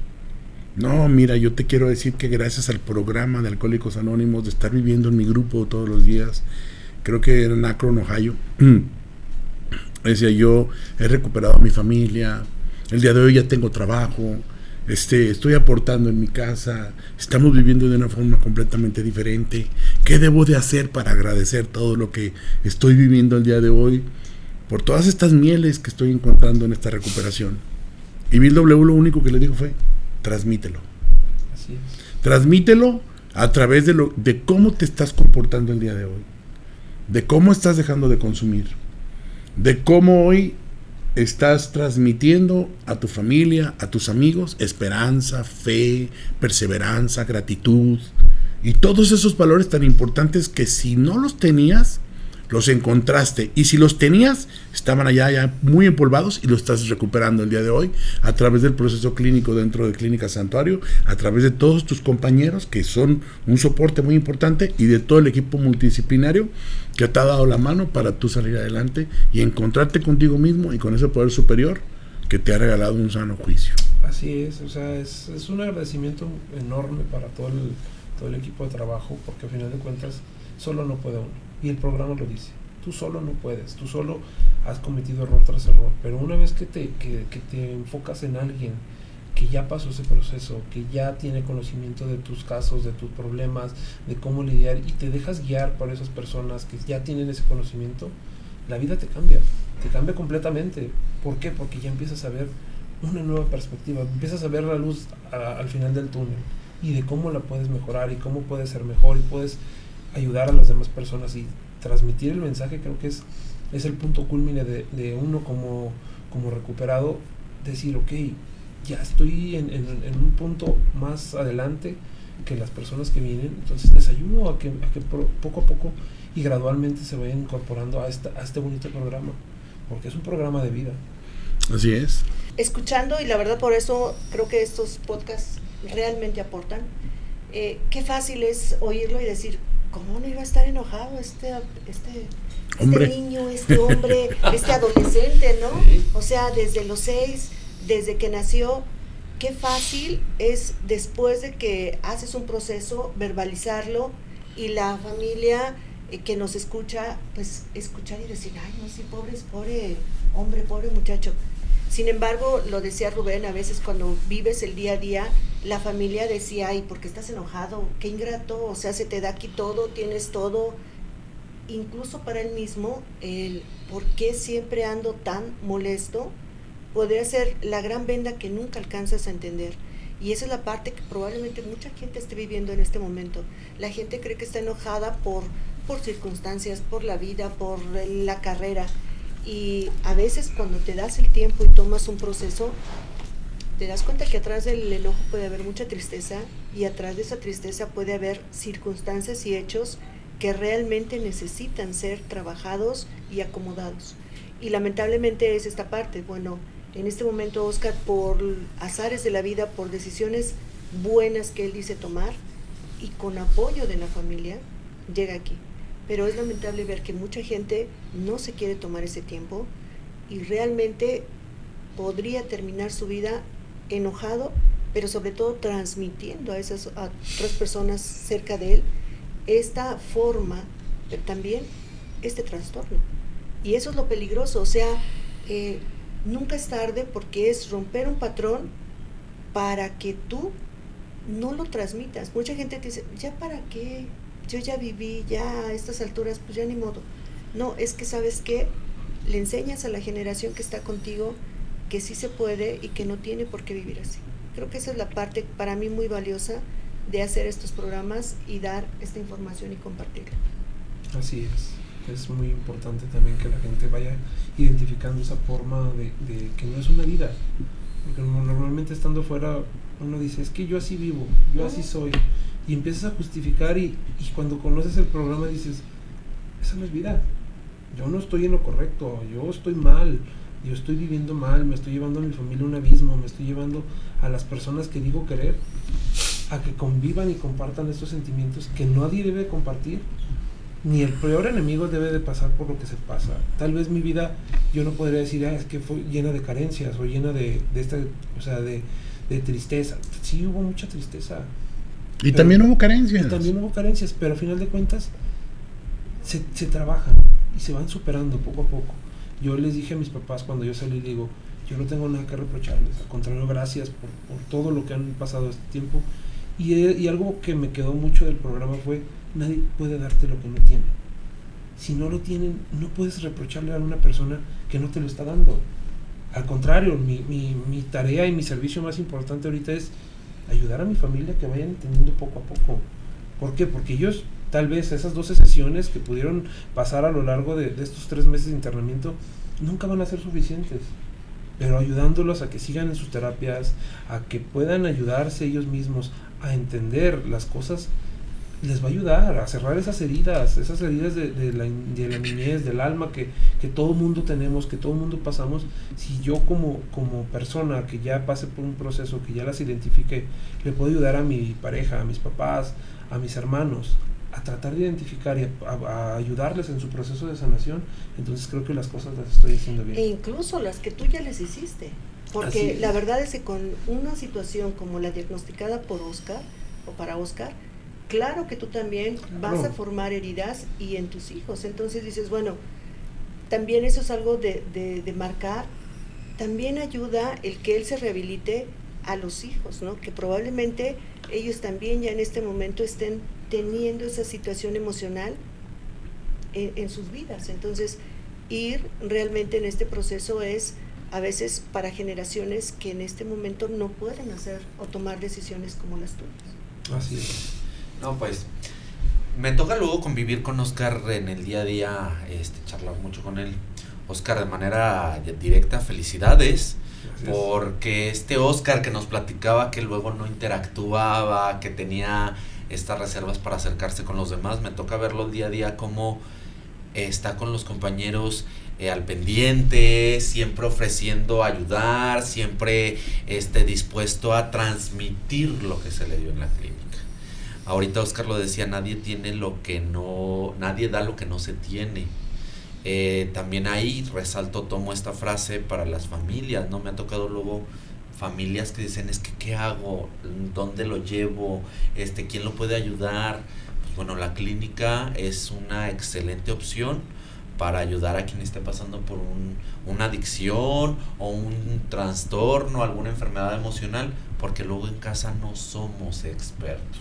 No, mira, yo te quiero decir que gracias al programa de Alcohólicos Anónimos, de estar viviendo en mi grupo todos los días, creo que era en Akron, Ohio, decía, yo he recuperado a mi familia, el día de hoy ya tengo trabajo, estoy aportando en mi casa, estamos viviendo de una forma completamente diferente. ¿Qué debo de hacer para agradecer todo lo que estoy viviendo el día de hoy por todas estas mieles que estoy encontrando en esta recuperación? Y Bill W lo único que le dijo fue, transmítelo. Así es. Transmítelo a través de cómo te estás comportando el día de hoy, de cómo estás dejando de consumir, de cómo hoy estás transmitiendo a tu familia, a tus amigos, esperanza, fe, perseverancia, gratitud y todos esos valores tan importantes que si no los tenías, los encontraste, y si los tenías, estaban allá ya muy empolvados y los estás recuperando el día de hoy a través del proceso clínico dentro de Clínica Santuario, a través de todos tus compañeros que son un soporte muy importante y de todo el equipo multidisciplinario que te ha dado la mano para tú salir adelante y encontrarte contigo mismo y con ese poder superior que te ha regalado un sano juicio. Así es, o sea, es un agradecimiento enorme para todo el equipo de trabajo, porque al final de cuentas solo no puede uno. Y el programa lo dice, tú solo no puedes, tú solo has cometido error tras error, pero una vez que te enfocas en alguien que ya pasó ese proceso, que ya tiene conocimiento de tus casos, de tus problemas, de cómo lidiar, y te dejas guiar por esas personas que ya tienen ese conocimiento, la vida te cambia completamente. ¿Por qué? Porque ya empiezas a ver una nueva perspectiva, empiezas a ver la luz al final del túnel, y de cómo la puedes mejorar, y cómo puedes ser mejor, y puedes ayudar a las demás personas y transmitir el mensaje. Creo que es el punto culmine de uno como recuperado, decir, ok, ya estoy en un punto más adelante que las personas que vienen, entonces les ayudo a que poco a poco y gradualmente se vayan incorporando a este bonito programa, porque es un programa de vida. Así es. Escuchando, y la verdad por eso creo que estos podcasts realmente aportan. Qué fácil es oírlo y decir, ¿cómo no iba a estar enojado este niño, este hombre, este adolescente, ¿no? O sea, desde los 6, desde que nació, qué fácil es después de que haces un proceso, verbalizarlo, y la familia que nos escucha, pues escuchar y decir, ay, no, sí, pobre hombre, pobre muchacho. Sin embargo, lo decía Rubén, a veces cuando vives el día a día, la familia decía, ay, ¿por qué estás enojado? Qué ingrato, o sea, se te da aquí todo, tienes todo. Incluso para él mismo, el por qué siempre ando tan molesto, podría ser la gran venda que nunca alcanzas a entender. Y esa es la parte que probablemente mucha gente esté viviendo en este momento. La gente cree que está enojada por circunstancias, por la vida, por la carrera. Y a veces cuando te das el tiempo y tomas un proceso, te das cuenta que atrás del enojo puede haber mucha tristeza, y atrás de esa tristeza puede haber circunstancias y hechos que realmente necesitan ser trabajados y acomodados. Y lamentablemente es esta parte. Bueno, en este momento Oscar, por azares de la vida, por decisiones buenas que él dice tomar y con apoyo de la familia, llega aquí. Pero es lamentable ver que mucha gente no se quiere tomar ese tiempo y realmente podría terminar su vida enojado, pero sobre todo transmitiendo a otras personas cerca de él esta forma, pero también este trastorno. Y eso es lo peligroso, o sea, nunca es tarde, porque es romper un patrón para que tú no lo transmitas. Mucha gente te dice, ¿ya para qué? Yo ya viví, ya a estas alturas, pues ya ni modo. No, es que ¿sabes qué? Le enseñas a la generación que está contigo que sí se puede y que no tiene por qué vivir así. Creo que esa es la parte para mí muy valiosa de hacer estos programas y dar esta información y compartirla. Así es muy importante también que la gente vaya identificando esa forma de que no es una vida, porque normalmente estando fuera uno dice, es que yo así vivo, yo así soy, y empiezas a justificar y cuando conoces el programa dices, esa no es vida, yo no estoy en lo correcto, yo estoy mal, yo estoy viviendo mal, me estoy llevando a mi familia a un abismo, me estoy llevando a las personas que digo querer a que convivan y compartan estos sentimientos que nadie debe compartir, ni el peor enemigo debe de pasar por lo que se pasa. Tal vez mi vida, yo no podría decir, es que fue llena de carencias o llena de esta, o sea, de tristeza. Sí hubo mucha tristeza. Y también hubo carencias. Y también hubo carencias, pero al final de cuentas se trabajan y se van superando poco a poco. Yo les dije a mis papás cuando yo salí, digo, yo no tengo nada que reprocharles, al contrario, gracias por todo lo que han pasado este tiempo. Y algo que me quedó mucho del programa fue, nadie puede darte lo que no tiene. Si no lo tienen, no puedes reprocharle a una persona que no te lo está dando. Al contrario, mi tarea y mi servicio más importante ahorita es ayudar a mi familia que vayan entendiendo poco a poco. ¿Por qué? Porque ellos, tal vez esas 12 sesiones que pudieron pasar a lo largo de estos 3 meses de internamiento, nunca van a ser suficientes. Pero ayudándolos a que sigan en sus terapias, a que puedan ayudarse ellos mismos a entender las cosas, les va a ayudar a cerrar esas heridas de la niñez, del alma que todo mundo tenemos, que todo mundo pasamos. Si yo como persona que ya pase por un proceso, que ya las identifique, le puedo ayudar a mi pareja, a mis papás, a mis hermanos, a tratar de identificar y a ayudarles en su proceso de sanación, entonces creo que las cosas las estoy haciendo bien. E incluso las que tú ya les hiciste, porque la verdad es que con una situación como la diagnosticada por Oscar, o para Oscar, claro que tú también vas a formar heridas y en tus hijos. Entonces dices, bueno, también eso es algo de marcar. También ayuda el que él se rehabilite a los hijos, ¿no? Que probablemente ellos también ya en este momento estén teniendo esa situación emocional en sus vidas. Entonces, ir realmente en este proceso es a veces para generaciones que en este momento no pueden hacer o tomar decisiones como las tuyas. Así es. No, pues me toca luego convivir con Oscar en el día a día, charlar mucho con él. Oscar, de manera directa, felicidades. Gracias. Porque Oscar que nos platicaba que luego no interactuaba, que tenía estas reservas para acercarse con los demás, me toca verlo el día a día como está con los compañeros al pendiente, siempre ofreciendo ayudar, siempre dispuesto a transmitir lo que se le dio en la clínica. Ahorita Oscar lo decía, nadie da lo que no se tiene. También ahí tomo esta frase para las familias, ¿no? Me ha tocado luego familias que dicen, es que ¿qué hago? ¿Dónde lo llevo? ¿Quién lo puede ayudar? Pues bueno, la clínica es una excelente opción para ayudar a quien esté pasando por una adicción o un trastorno, alguna enfermedad emocional, porque luego en casa no somos expertos.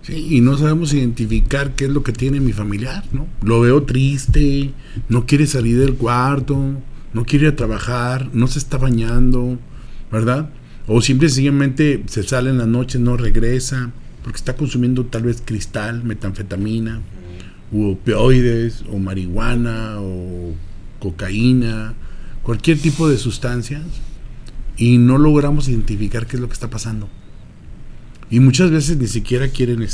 Sí, y no sabemos identificar qué es lo que tiene mi familiar, ¿no? Lo veo triste, no quiere salir del cuarto, no quiere ir a trabajar, no se está bañando, ¿verdad? O simplemente se sale en las noches, no regresa, porque está consumiendo tal vez cristal, metanfetamina, u opioides, o marihuana, o cocaína, cualquier tipo de sustancias, y no logramos identificar qué es lo que está pasando. Y muchas veces ni siquiera quieren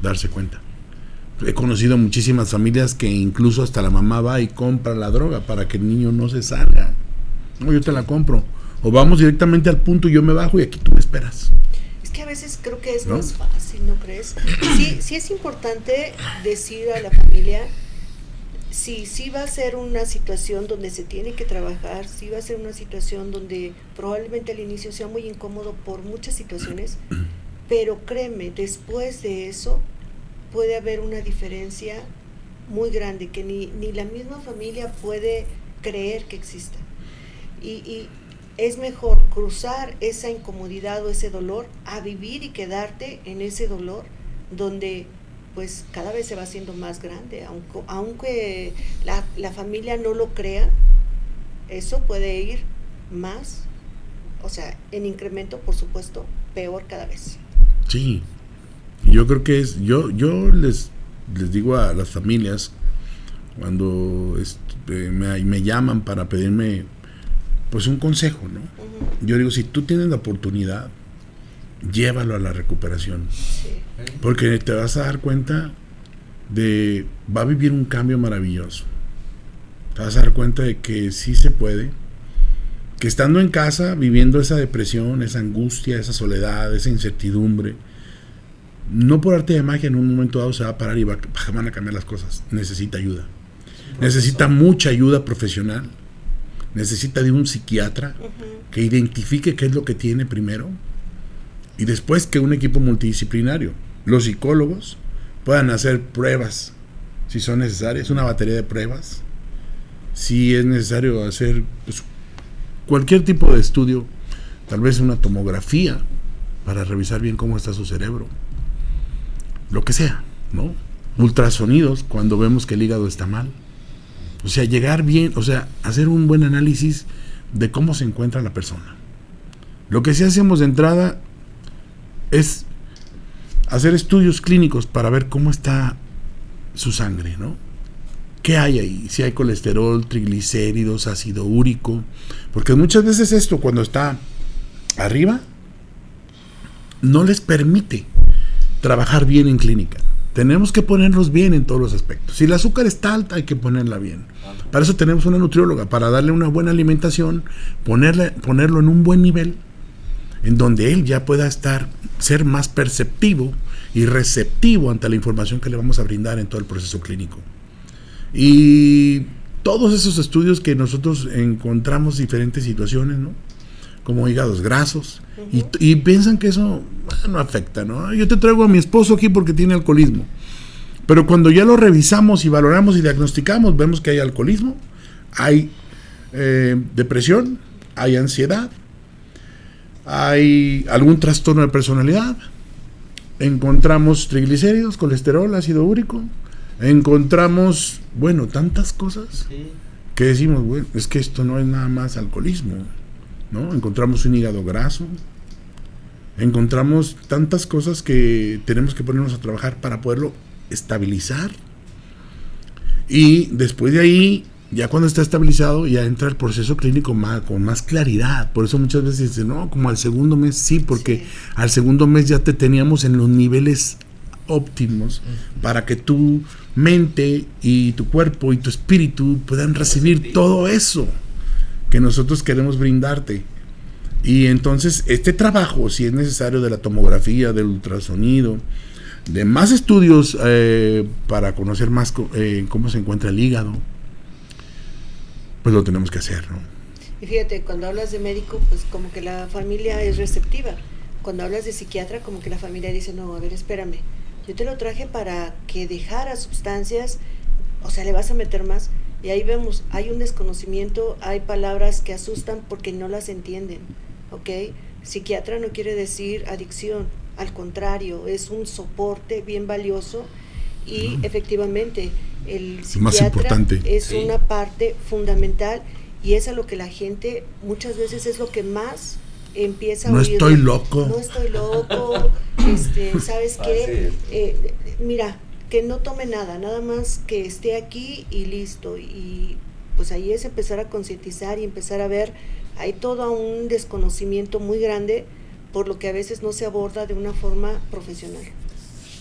darse cuenta. He conocido muchísimas familias que incluso hasta la mamá va y compra la droga para que el niño no se salga. No, yo te la compro. O vamos directamente al punto, yo me bajo y aquí tú me esperas. Es que a veces creo que es más fácil, ¿no crees? Sí es importante decir a la familia, sí va a ser una situación donde se tiene que trabajar, sí va a ser una situación donde probablemente al inicio sea muy incómodo por muchas situaciones, pero créeme, después de eso puede haber una diferencia muy grande que ni la misma familia puede creer que exista. Y es mejor cruzar esa incomodidad o ese dolor a vivir y quedarte en ese dolor donde pues cada vez se va haciendo más grande, aunque la familia no lo crea, eso puede ir más, o sea, en incremento, por supuesto, peor cada vez. Sí, yo creo que yo les digo a las familias cuando me llaman para pedirme pues un consejo, ¿no? Uh-huh. Yo digo, si tú tienes la oportunidad, llévalo a la recuperación, sí, porque te vas a dar cuenta va a vivir un cambio maravilloso, te vas a dar cuenta de que sí se puede, que estando en casa, viviendo esa depresión, esa angustia, esa soledad, esa incertidumbre, no por arte de magia en un momento dado se va a parar y van a cambiar las cosas. Necesita ayuda. Necesita mucha ayuda profesional. Necesita de un psiquiatra que identifique qué es lo que tiene primero y después que un equipo multidisciplinario, los psicólogos, puedan hacer pruebas si son necesarias, una batería de pruebas, si es necesario hacer pues, cualquier tipo de estudio, tal vez una tomografía para revisar bien cómo está su cerebro, lo que sea, ¿no? Ultrasonidos cuando vemos que el hígado está mal. O sea, llegar bien, o sea, hacer un buen análisis de cómo se encuentra la persona. Lo que sí hacemos de entrada es hacer estudios clínicos para ver cómo está su sangre, ¿no? ¿Qué hay ahí? Si hay colesterol, triglicéridos, ácido úrico. Porque muchas veces esto, cuando está arriba, no les permite trabajar bien en clínica. Tenemos que ponernos bien en todos los aspectos. Si el azúcar está alta, hay que ponerla bien. Para eso tenemos una nutrióloga, para darle una buena alimentación, ponerlo en un buen nivel, en donde él ya pueda ser más perceptivo y receptivo ante la información que le vamos a brindar en todo el proceso clínico. Y todos esos estudios que nosotros encontramos diferentes situaciones, ¿no? Como hígados grasos, y piensan que eso no afecta, ¿no? Yo te traigo a mi esposo aquí porque tiene alcoholismo, pero cuando ya lo revisamos y valoramos y diagnosticamos, vemos que hay alcoholismo, hay depresión, hay ansiedad, hay algún trastorno de personalidad, encontramos triglicéridos, colesterol, ácido úrico, encontramos, bueno, tantas cosas que decimos, bueno, es que esto no es nada más alcoholismo, ¿no? Encontramos un hígado graso, encontramos tantas cosas que tenemos que ponernos a trabajar para poderlo estabilizar, y después de ahí, ya cuando está estabilizado, ya entra el proceso clínico con más claridad. Por eso muchas veces dicen, no, como al segundo mes, sí, porque al segundo mes ya te teníamos en los niveles óptimos para que tu mente y tu cuerpo y tu espíritu puedan recibir todo eso que nosotros queremos brindarte. Y entonces este trabajo, si es necesario, de la tomografía, del ultrasonido, de más estudios para conocer más cómo se encuentra el hígado, pues lo tenemos que hacer, ¿no? Y fíjate, cuando hablas de médico, pues como que la familia es receptiva. Cuando hablas de psiquiatra, como que la familia dice, no, a ver, espérame, yo te lo traje para que dejara sustancias, o sea, le vas a meter más. Y ahí vemos, hay un desconocimiento, hay palabras que asustan porque no las entienden, ¿ok? Psiquiatra no quiere decir adicción, al contrario, es un soporte bien valioso y efectivamente el psiquiatra es una parte fundamental y es a lo que la gente muchas veces es lo que más empieza a oír. No estoy loco, ¿sabes qué? Mira, que no tome nada más que esté aquí y listo. Y pues ahí es empezar a concientizar y empezar a ver, hay todo un desconocimiento muy grande, por lo que a veces no se aborda de una forma profesional.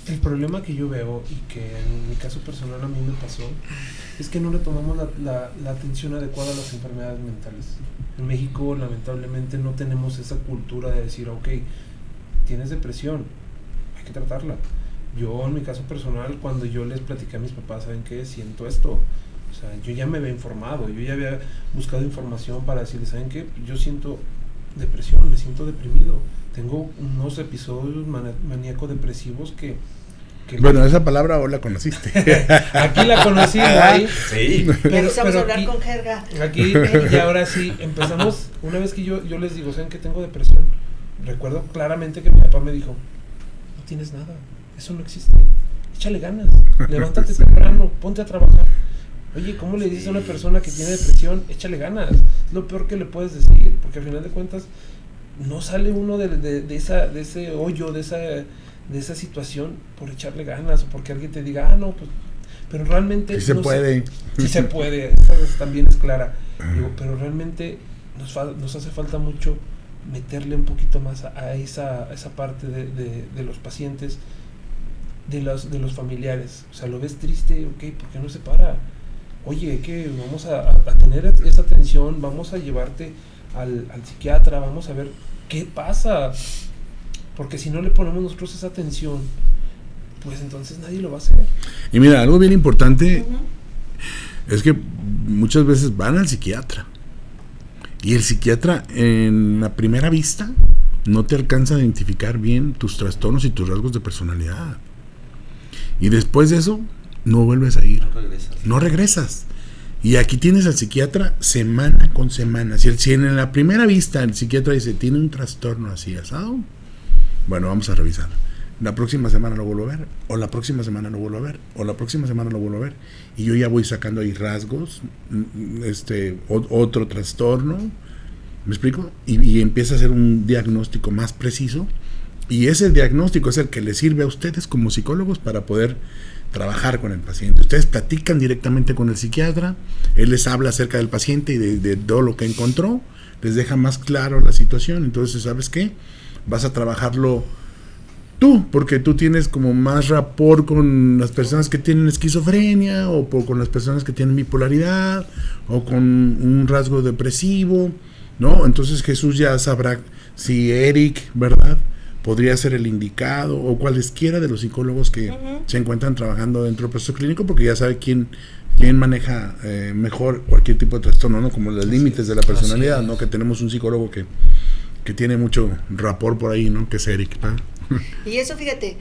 El problema que yo veo, y que en mi caso personal a mí me pasó, es que no le tomamos la atención adecuada a las enfermedades mentales. En México, lamentablemente, no tenemos esa cultura de decir, ok, tienes depresión, hay que tratarla. Yo, en mi caso personal, cuando yo les platiqué a mis papás, ¿saben qué? Siento esto. O sea, yo ya me había informado, yo ya había buscado información para decirles, ¿saben qué? Yo siento depresión, me siento deprimido. Tengo unos episodios maníaco-depresivos que bueno, esa palabra vos la conociste. Aquí la conocí, ahí. Sí. Pero empezamos a hablar aquí, con jerga. Aquí, y ahora sí, empezamos, una vez que yo les digo, ¿saben que tengo depresión? Recuerdo claramente que mi papá me dijo, no tienes nada, eso no existe, échale ganas, levántate temprano, ponte a trabajar. Oye, ¿cómo le dices a una persona que tiene depresión, échale ganas? Es lo peor que le puedes decir, porque al final de cuentas no sale uno de ese hoyo, de esa situación por echarle ganas o porque alguien te diga, no, pues, pero realmente sí se puede. Sí se puede, esa también es clara. Digo, pero realmente nos hace falta mucho meterle un poquito más a esa parte de los pacientes, de los familiares. O sea, lo ves triste, ok, ¿por qué no se para? oye, que vamos a tener esa atención, vamos a llevarte al psiquiatra, vamos a ver qué pasa, porque si no le ponemos nosotros esa atención, pues entonces nadie lo va a hacer. Y mira, algo bien importante es que muchas veces van al psiquiatra y el psiquiatra en la primera vista no te alcanza a identificar bien tus trastornos y tus rasgos de personalidad. Y después de eso, no vuelves a ir. No regresas. Y aquí tienes al psiquiatra semana con semana. Si en la primera vista el psiquiatra dice, tiene un trastorno así asado, bueno, vamos a revisar. La próxima semana lo vuelvo a ver, o la próxima semana lo vuelvo a ver, o la próxima semana lo vuelvo a ver. Y yo ya voy sacando ahí rasgos, otro trastorno, ¿me explico? Y empieza a hacer un diagnóstico más preciso. Y ese diagnóstico es el que les sirve a ustedes como psicólogos para poder trabajar con el paciente. Ustedes platican directamente con el psiquiatra, él les habla acerca del paciente y de todo lo que encontró, les deja más claro la situación. Entonces, ¿sabes qué? Vas a trabajarlo tú, porque tú tienes como más rapport con las personas que tienen esquizofrenia, o con las personas que tienen bipolaridad, o con un rasgo depresivo, ¿no? Entonces Jesús ya sabrá si Eric, ¿verdad?, podría ser el indicado, o cualesquiera de los psicólogos que se encuentran trabajando dentro del proceso clínico, porque ya sabe quién maneja mejor cualquier tipo de trastorno, ¿no? Como los límites de la personalidad, ¿no? Que tenemos un psicólogo que tiene mucho rapport por ahí, ¿no? Que es Eric, ¿no? Y eso, fíjate,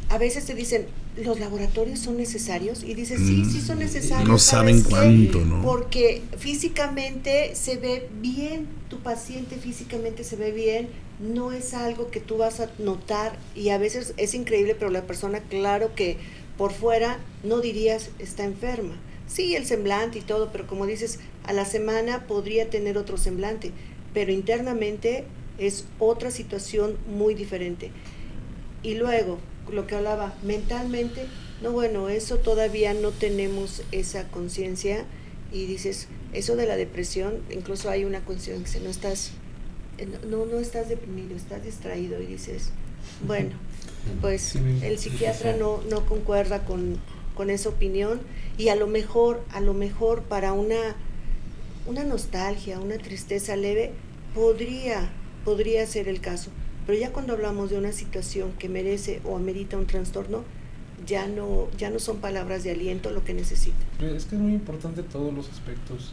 a veces te dicen, ¿los laboratorios son necesarios? Y dices, sí son necesarios. No saben cuánto, ¿no? Porque físicamente se ve bien, tu paciente físicamente se ve bien, no es algo que tú vas a notar, y a veces es increíble, pero la persona, claro que por fuera no dirías está enferma. Sí, el semblante y todo, pero como dices, a la semana podría tener otro semblante, pero internamente es otra situación muy diferente. Y luego, lo que hablaba, mentalmente, no, bueno, eso todavía no tenemos esa conciencia, y dices, eso de la depresión, incluso hay una conciencia, no estás deprimido, estás distraído, y dices, bueno, pues el psiquiatra no concuerda con esa opinión, y a lo mejor para una nostalgia, una tristeza leve, podría ser el caso, pero ya cuando hablamos de una situación que merece o amerita un trastorno, ya no son palabras de aliento lo que necesita. Es que es muy importante todos los aspectos,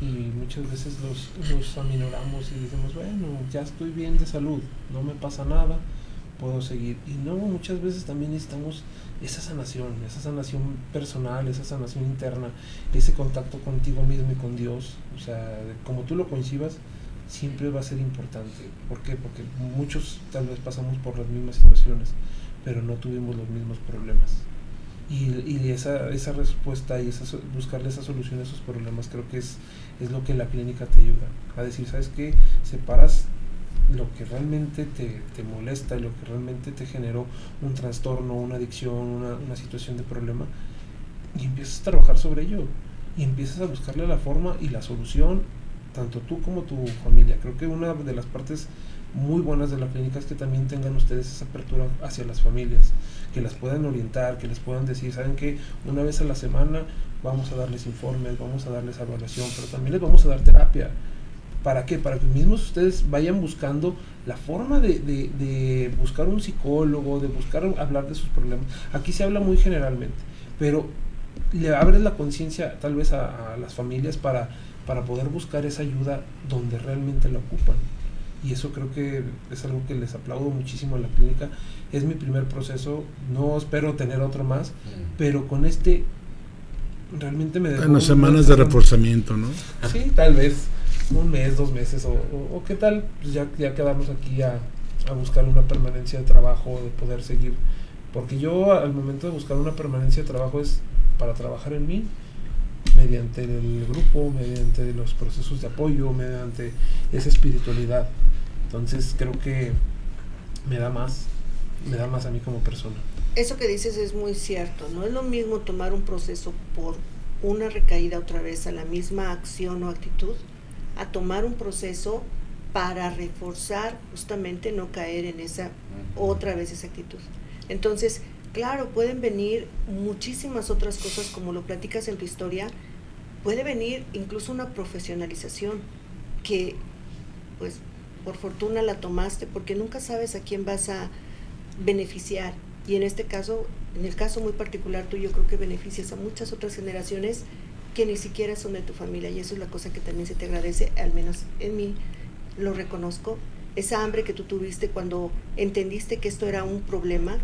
y muchas veces los aminoramos y decimos, bueno, ya estoy bien de salud, no me pasa nada, puedo seguir. Y no, muchas veces también necesitamos esa sanación personal, esa sanación interna, ese contacto contigo mismo y con Dios. O sea, como tú lo concibas, siempre va a ser importante. ¿Por qué? Porque muchos tal vez pasamos por las mismas situaciones, pero no tuvimos los mismos problemas. Y esa respuesta y buscarle esa solución a esos problemas, creo que es lo que la clínica te ayuda a decir, ¿sabes qué? Separas lo que realmente te molesta, lo que realmente te generó un trastorno, una adicción, una situación de problema, y empiezas a trabajar sobre ello, y empiezas a buscarle la forma y la solución, tanto tú como tu familia. Creo que una de las partes muy buenas de la clínica es que también tengan ustedes esa apertura hacia las familias, que las puedan orientar, que les puedan decir, ¿saben qué? Una vez a la semana vamos a darles informes, vamos a darles evaluación, pero también les vamos a dar terapia. ¿Para qué? Para que mismos ustedes vayan buscando la forma de buscar un psicólogo, de buscar hablar de sus problemas. Aquí se habla muy generalmente, pero le abres la conciencia tal vez a las familias para poder buscar esa ayuda donde realmente la ocupan. Y eso creo que es algo que les aplaudo muchísimo a la clínica. Es mi primer proceso, no espero tener otro más, pero con realmente me dejó... Unas semanas de reforzamiento, ¿no? Sí, tal vez un mes, 2 meses, o qué tal, pues ya quedamos aquí a buscar una permanencia de trabajo, de poder seguir. Porque yo al momento de buscar una permanencia de trabajo es para trabajar en mí, mediante el grupo, mediante los procesos de apoyo, mediante esa espiritualidad. Entonces creo que me da más a mí como persona. Eso que dices es muy cierto, no es lo mismo tomar un proceso por una recaída otra vez a la misma acción o actitud, a tomar un proceso para reforzar justamente no caer en esa otra vez esa actitud. Entonces, Claro, pueden venir muchísimas otras cosas, como lo platicas en tu historia. Puede venir incluso una profesionalización que, pues, por fortuna la tomaste, porque nunca sabes a quién vas a beneficiar. Y en este caso, en el caso muy particular tuyo, creo que beneficias a muchas otras generaciones que ni siquiera son de tu familia, y eso es la cosa que también se te agradece, al menos en mí lo reconozco. Esa hambre que tú tuviste cuando entendiste que esto era un problema,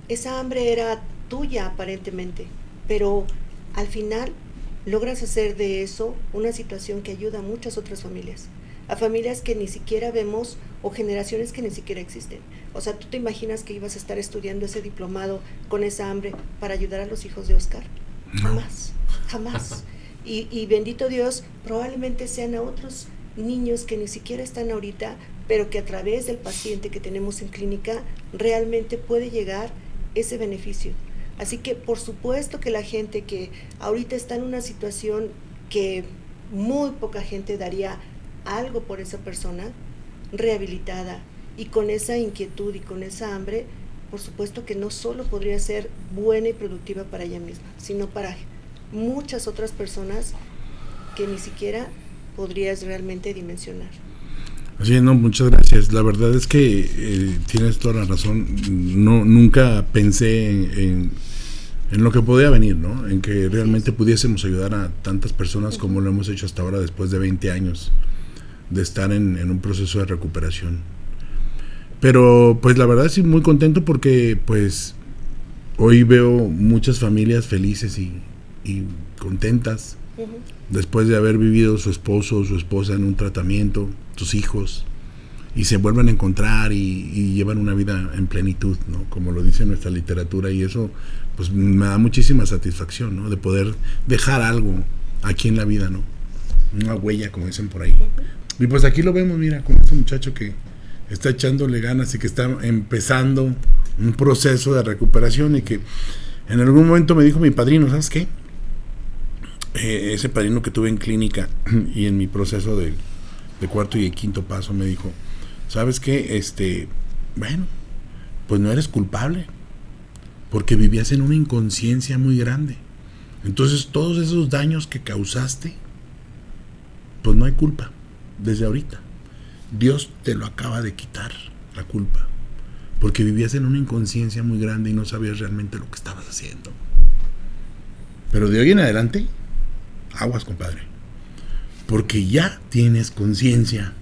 esa hambre era tuya aparentemente, pero al final logras hacer de eso una situación que ayuda a muchas otras familias, a familias que ni siquiera vemos o generaciones que ni siquiera existen. O sea, ¿tú te imaginas que ibas a estar estudiando ese diplomado con esa hambre para ayudar a los hijos de Óscar? Jamás, jamás. Y bendito Dios, probablemente sean a otros niños que ni siquiera están ahorita, pero que a través del paciente que tenemos en clínica realmente puede llegar ese beneficio. Así que por supuesto que la gente que ahorita está en una situación que muy poca gente daría algo por esa persona, rehabilitada y con esa inquietud y con esa hambre, por supuesto que no solo podría ser buena y productiva para ella misma, sino para muchas otras personas que ni siquiera podrías realmente dimensionar. Sí, no, muchas gracias. La verdad es que tienes toda la razón. Nunca pensé en lo que podía venir, ¿no? En que realmente pudiésemos ayudar a tantas personas como lo hemos hecho hasta ahora, después de 20 años de estar en un proceso de recuperación. Pero pues la verdad sí muy contento porque pues hoy veo muchas familias felices y contentas después de haber vivido su esposo o su esposa en un tratamiento, sus hijos, y se vuelven a encontrar y llevan una vida en plenitud, ¿no? Como lo dice nuestra literatura, y eso pues me da muchísima satisfacción, ¿no? De poder dejar algo aquí en la vida, ¿no? Una huella, como dicen por ahí. Y pues aquí lo vemos, mira, con este muchacho que está echándole ganas y que está empezando un proceso de recuperación, y que en algún momento me dijo mi padrino, ¿sabes qué? Ese padrino que tuve en clínica y en mi proceso de cuarto y de quinto paso me dijo, ¿sabes qué? Bueno, pues no eres culpable, porque vivías en una inconsciencia muy grande. Entonces todos esos daños que causaste, pues no hay culpa desde ahorita. Dios te lo acaba de quitar, la culpa, porque vivías en una inconsciencia muy grande y no sabías realmente lo que estabas haciendo. Pero de hoy en adelante, aguas, compadre, porque ya tienes conciencia,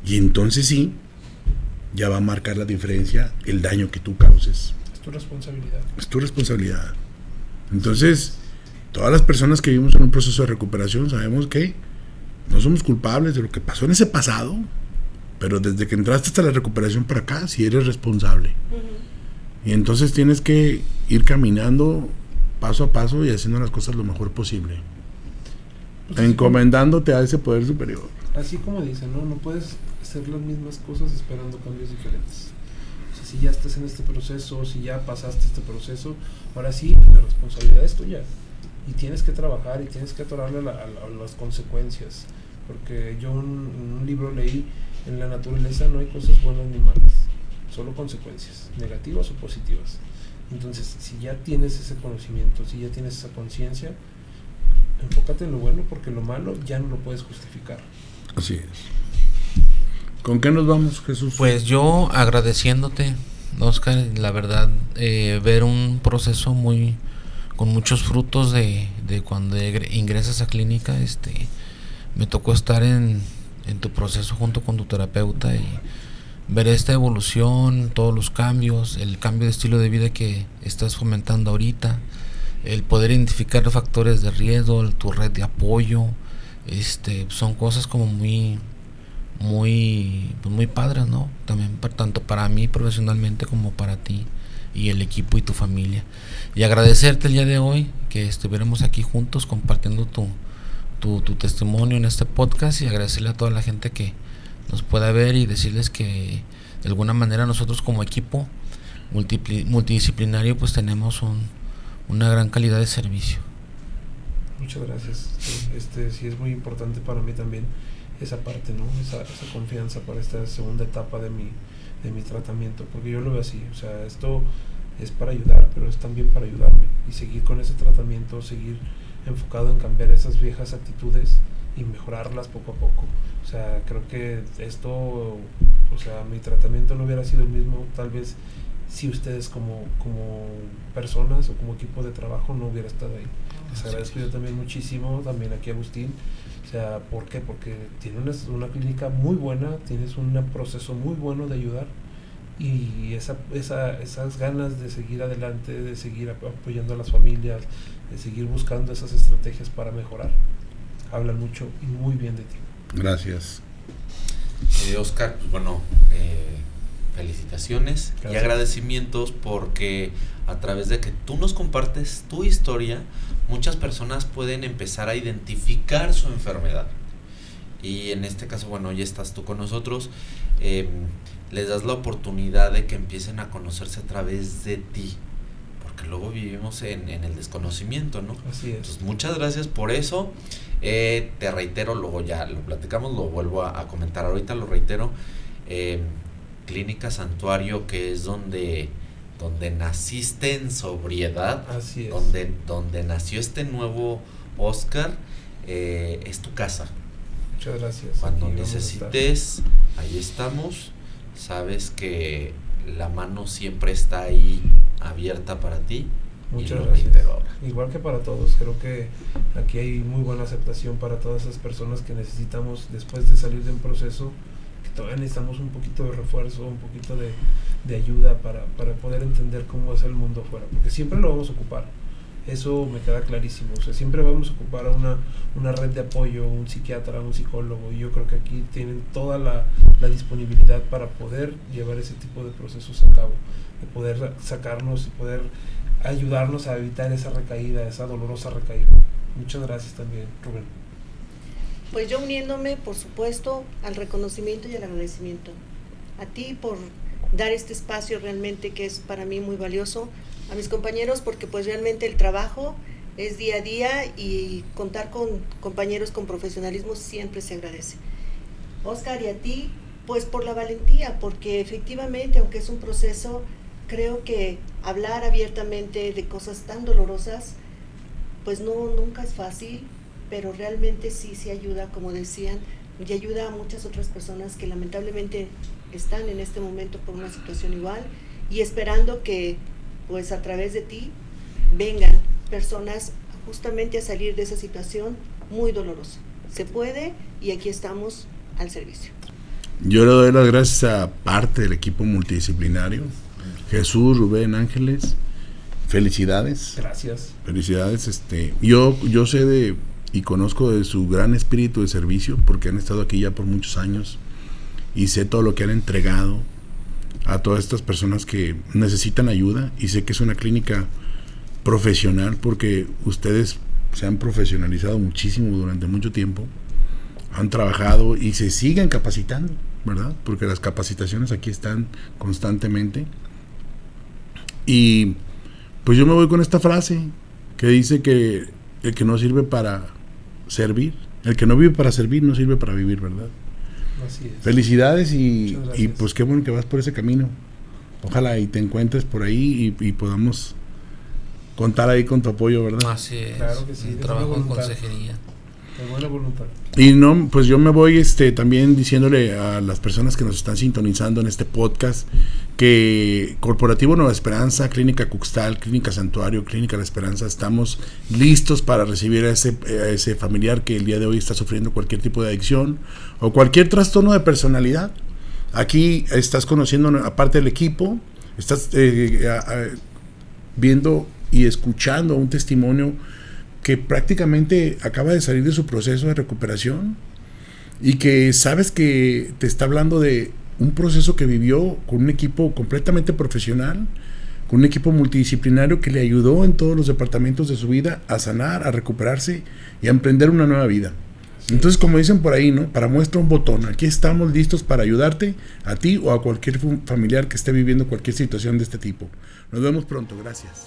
y entonces sí, ya va a marcar la diferencia el daño que tú causes. Es tu responsabilidad. Es tu responsabilidad. Entonces, todas las personas que vivimos en un proceso de recuperación sabemos que no somos culpables de lo que pasó en ese pasado, pero desde que entraste hasta la recuperación para acá, sí eres responsable. Y entonces tienes que ir caminando paso a paso y haciendo las cosas lo mejor posible, pues encomendándote a ese poder superior. Así como dicen, no puedes hacer las mismas cosas esperando cambios diferentes. O sea, si ya estás en este proceso, si ya pasaste este proceso, ahora sí, la responsabilidad es tuya. Y tienes que trabajar y tienes que atorarle a las consecuencias. Porque yo en un libro leí, en la naturaleza no hay cosas buenas ni malas, solo consecuencias, negativas o positivas. Entonces, si ya tienes ese conocimiento, si ya tienes esa conciencia, enfócate en lo bueno, porque lo malo ya no lo puedes justificar. Así es. ¿Con qué nos vamos, Jesús? Pues yo agradeciéndote, Óscar, la verdad, ver un proceso con muchos frutos de cuando ingresas a clínica. Me tocó estar en tu proceso junto con tu terapeuta y ver esta evolución, todos los cambios, el cambio de estilo de vida que estás fomentando ahorita, el poder identificar los factores de riesgo, tu red de apoyo, son cosas como muy padres, ¿no? También tanto para mí profesionalmente como para ti y el equipo y tu familia. Y agradecerte el día de hoy que estuviéramos aquí juntos compartiendo tu testimonio en este podcast, y agradecerle a toda la gente que nos pueda ver y decirles que de alguna manera nosotros como equipo multidisciplinario pues tenemos una gran calidad de servicio. Muchas gracias. Sí es muy importante para mí también esa parte, ¿no? Esa confianza para esta segunda etapa de mi tratamiento, porque yo lo veo así, o sea, esto es para ayudar, pero es también para ayudarme y seguir con ese tratamiento, seguir enfocado en cambiar esas viejas actitudes y mejorarlas poco a poco. O sea, creo que esto, o sea, mi tratamiento no hubiera sido el mismo tal vez si ustedes como personas o como equipo de trabajo no hubiera estado ahí. Les agradezco yo también muchísimo, también aquí a Agustín. O sea, ¿por qué? Porque tienes una clínica muy buena, tienes un proceso muy bueno de ayudar y esas ganas de seguir adelante, de seguir apoyando a las familias, de seguir buscando esas estrategias para mejorar, hablan mucho y muy bien de ti. Gracias. Oscar, pues bueno, felicitaciones. Gracias. Y agradecimientos porque a través de que tú nos compartes tu historia, muchas personas pueden empezar a identificar su enfermedad. Y en este caso, bueno, ya estás tú con nosotros, les das la oportunidad de que empiecen a conocerse a través de ti, porque luego vivimos en el desconocimiento, ¿no? Así es. Entonces, muchas gracias por eso. Te reitero, luego ya lo platicamos, lo vuelvo a comentar ahorita, lo reitero. Clínica Santuario, que es donde naciste en sobriedad. Así es. Donde nació este nuevo Oscar, es tu casa. Muchas gracias. Cuando necesites, ahí estamos. Sabes que la mano siempre está ahí abierta para ti. Muchas gracias. Igual que para todos, creo que aquí hay muy buena aceptación para todas esas personas que necesitamos, después de salir de un proceso, que todavía necesitamos un poquito de refuerzo, un poquito de ayuda para poder entender cómo es el mundo afuera, porque siempre lo vamos a ocupar. Eso me queda clarísimo. O sea, siempre vamos a ocupar una red de apoyo, un psiquiatra, un psicólogo, y yo creo que aquí tienen toda la disponibilidad para poder llevar ese tipo de procesos a cabo, de poder sacarnos y poder ayudarnos a evitar esa recaída, esa dolorosa recaída. Muchas gracias también, Rubén. Pues yo uniéndome, por supuesto, al reconocimiento y al agradecimiento. A ti por dar este espacio realmente que es para mí muy valioso, a mis compañeros porque pues realmente el trabajo es día a día y contar con compañeros con profesionalismo siempre se agradece. Oscar, y a ti pues por la valentía, porque efectivamente aunque es un proceso, creo que hablar abiertamente de cosas tan dolorosas pues nunca es fácil, pero realmente sí ayuda, como decían, y ayuda a muchas otras personas que lamentablemente están en este momento por una situación igual y esperando que pues a través de ti vengan personas justamente a salir de esa situación muy dolorosa. Se puede y aquí estamos al servicio. Yo le doy las gracias a parte del equipo multidisciplinario, Jesús, Rubén, Ángeles, felicidades. Gracias. Felicidades. Yo sé y conozco de su gran espíritu de servicio porque han estado aquí ya por muchos años y sé todo lo que han entregado a todas estas personas que necesitan ayuda y sé que es una clínica profesional porque ustedes se han profesionalizado muchísimo durante mucho tiempo, han trabajado y se siguen capacitando, ¿verdad? Porque las capacitaciones aquí están constantemente y pues yo me voy con esta frase que dice que el que no sirve para servir, el que no vive para servir no sirve para vivir, ¿verdad? Así es. Felicidades y pues qué bueno que vas por ese camino. Ojalá y te encuentres por ahí y podamos contar ahí con tu apoyo, ¿verdad? Así es. Claro que sí. Un trabajo en consejería. De buena voluntad. Y no, pues yo me voy también diciéndole a las personas que nos están sintonizando en este podcast que Corporativo Nueva Esperanza, Clínica Cuxtal, Clínica Santuario, Clínica La Esperanza, estamos listos para recibir a ese familiar que el día de hoy está sufriendo cualquier tipo de adicción o cualquier trastorno de personalidad. Aquí estás conociendo aparte del equipo, estás viendo y escuchando un testimonio que prácticamente acaba de salir de su proceso de recuperación y que sabes que te está hablando de un proceso que vivió con un equipo completamente profesional, con un equipo multidisciplinario que le ayudó en todos los departamentos de su vida a sanar, a recuperarse y a emprender una nueva vida. Entonces, como dicen por ahí, ¿no? Para muestra un botón. Aquí estamos listos para ayudarte a ti o a cualquier familiar que esté viviendo cualquier situación de este tipo. Nos vemos pronto. Gracias.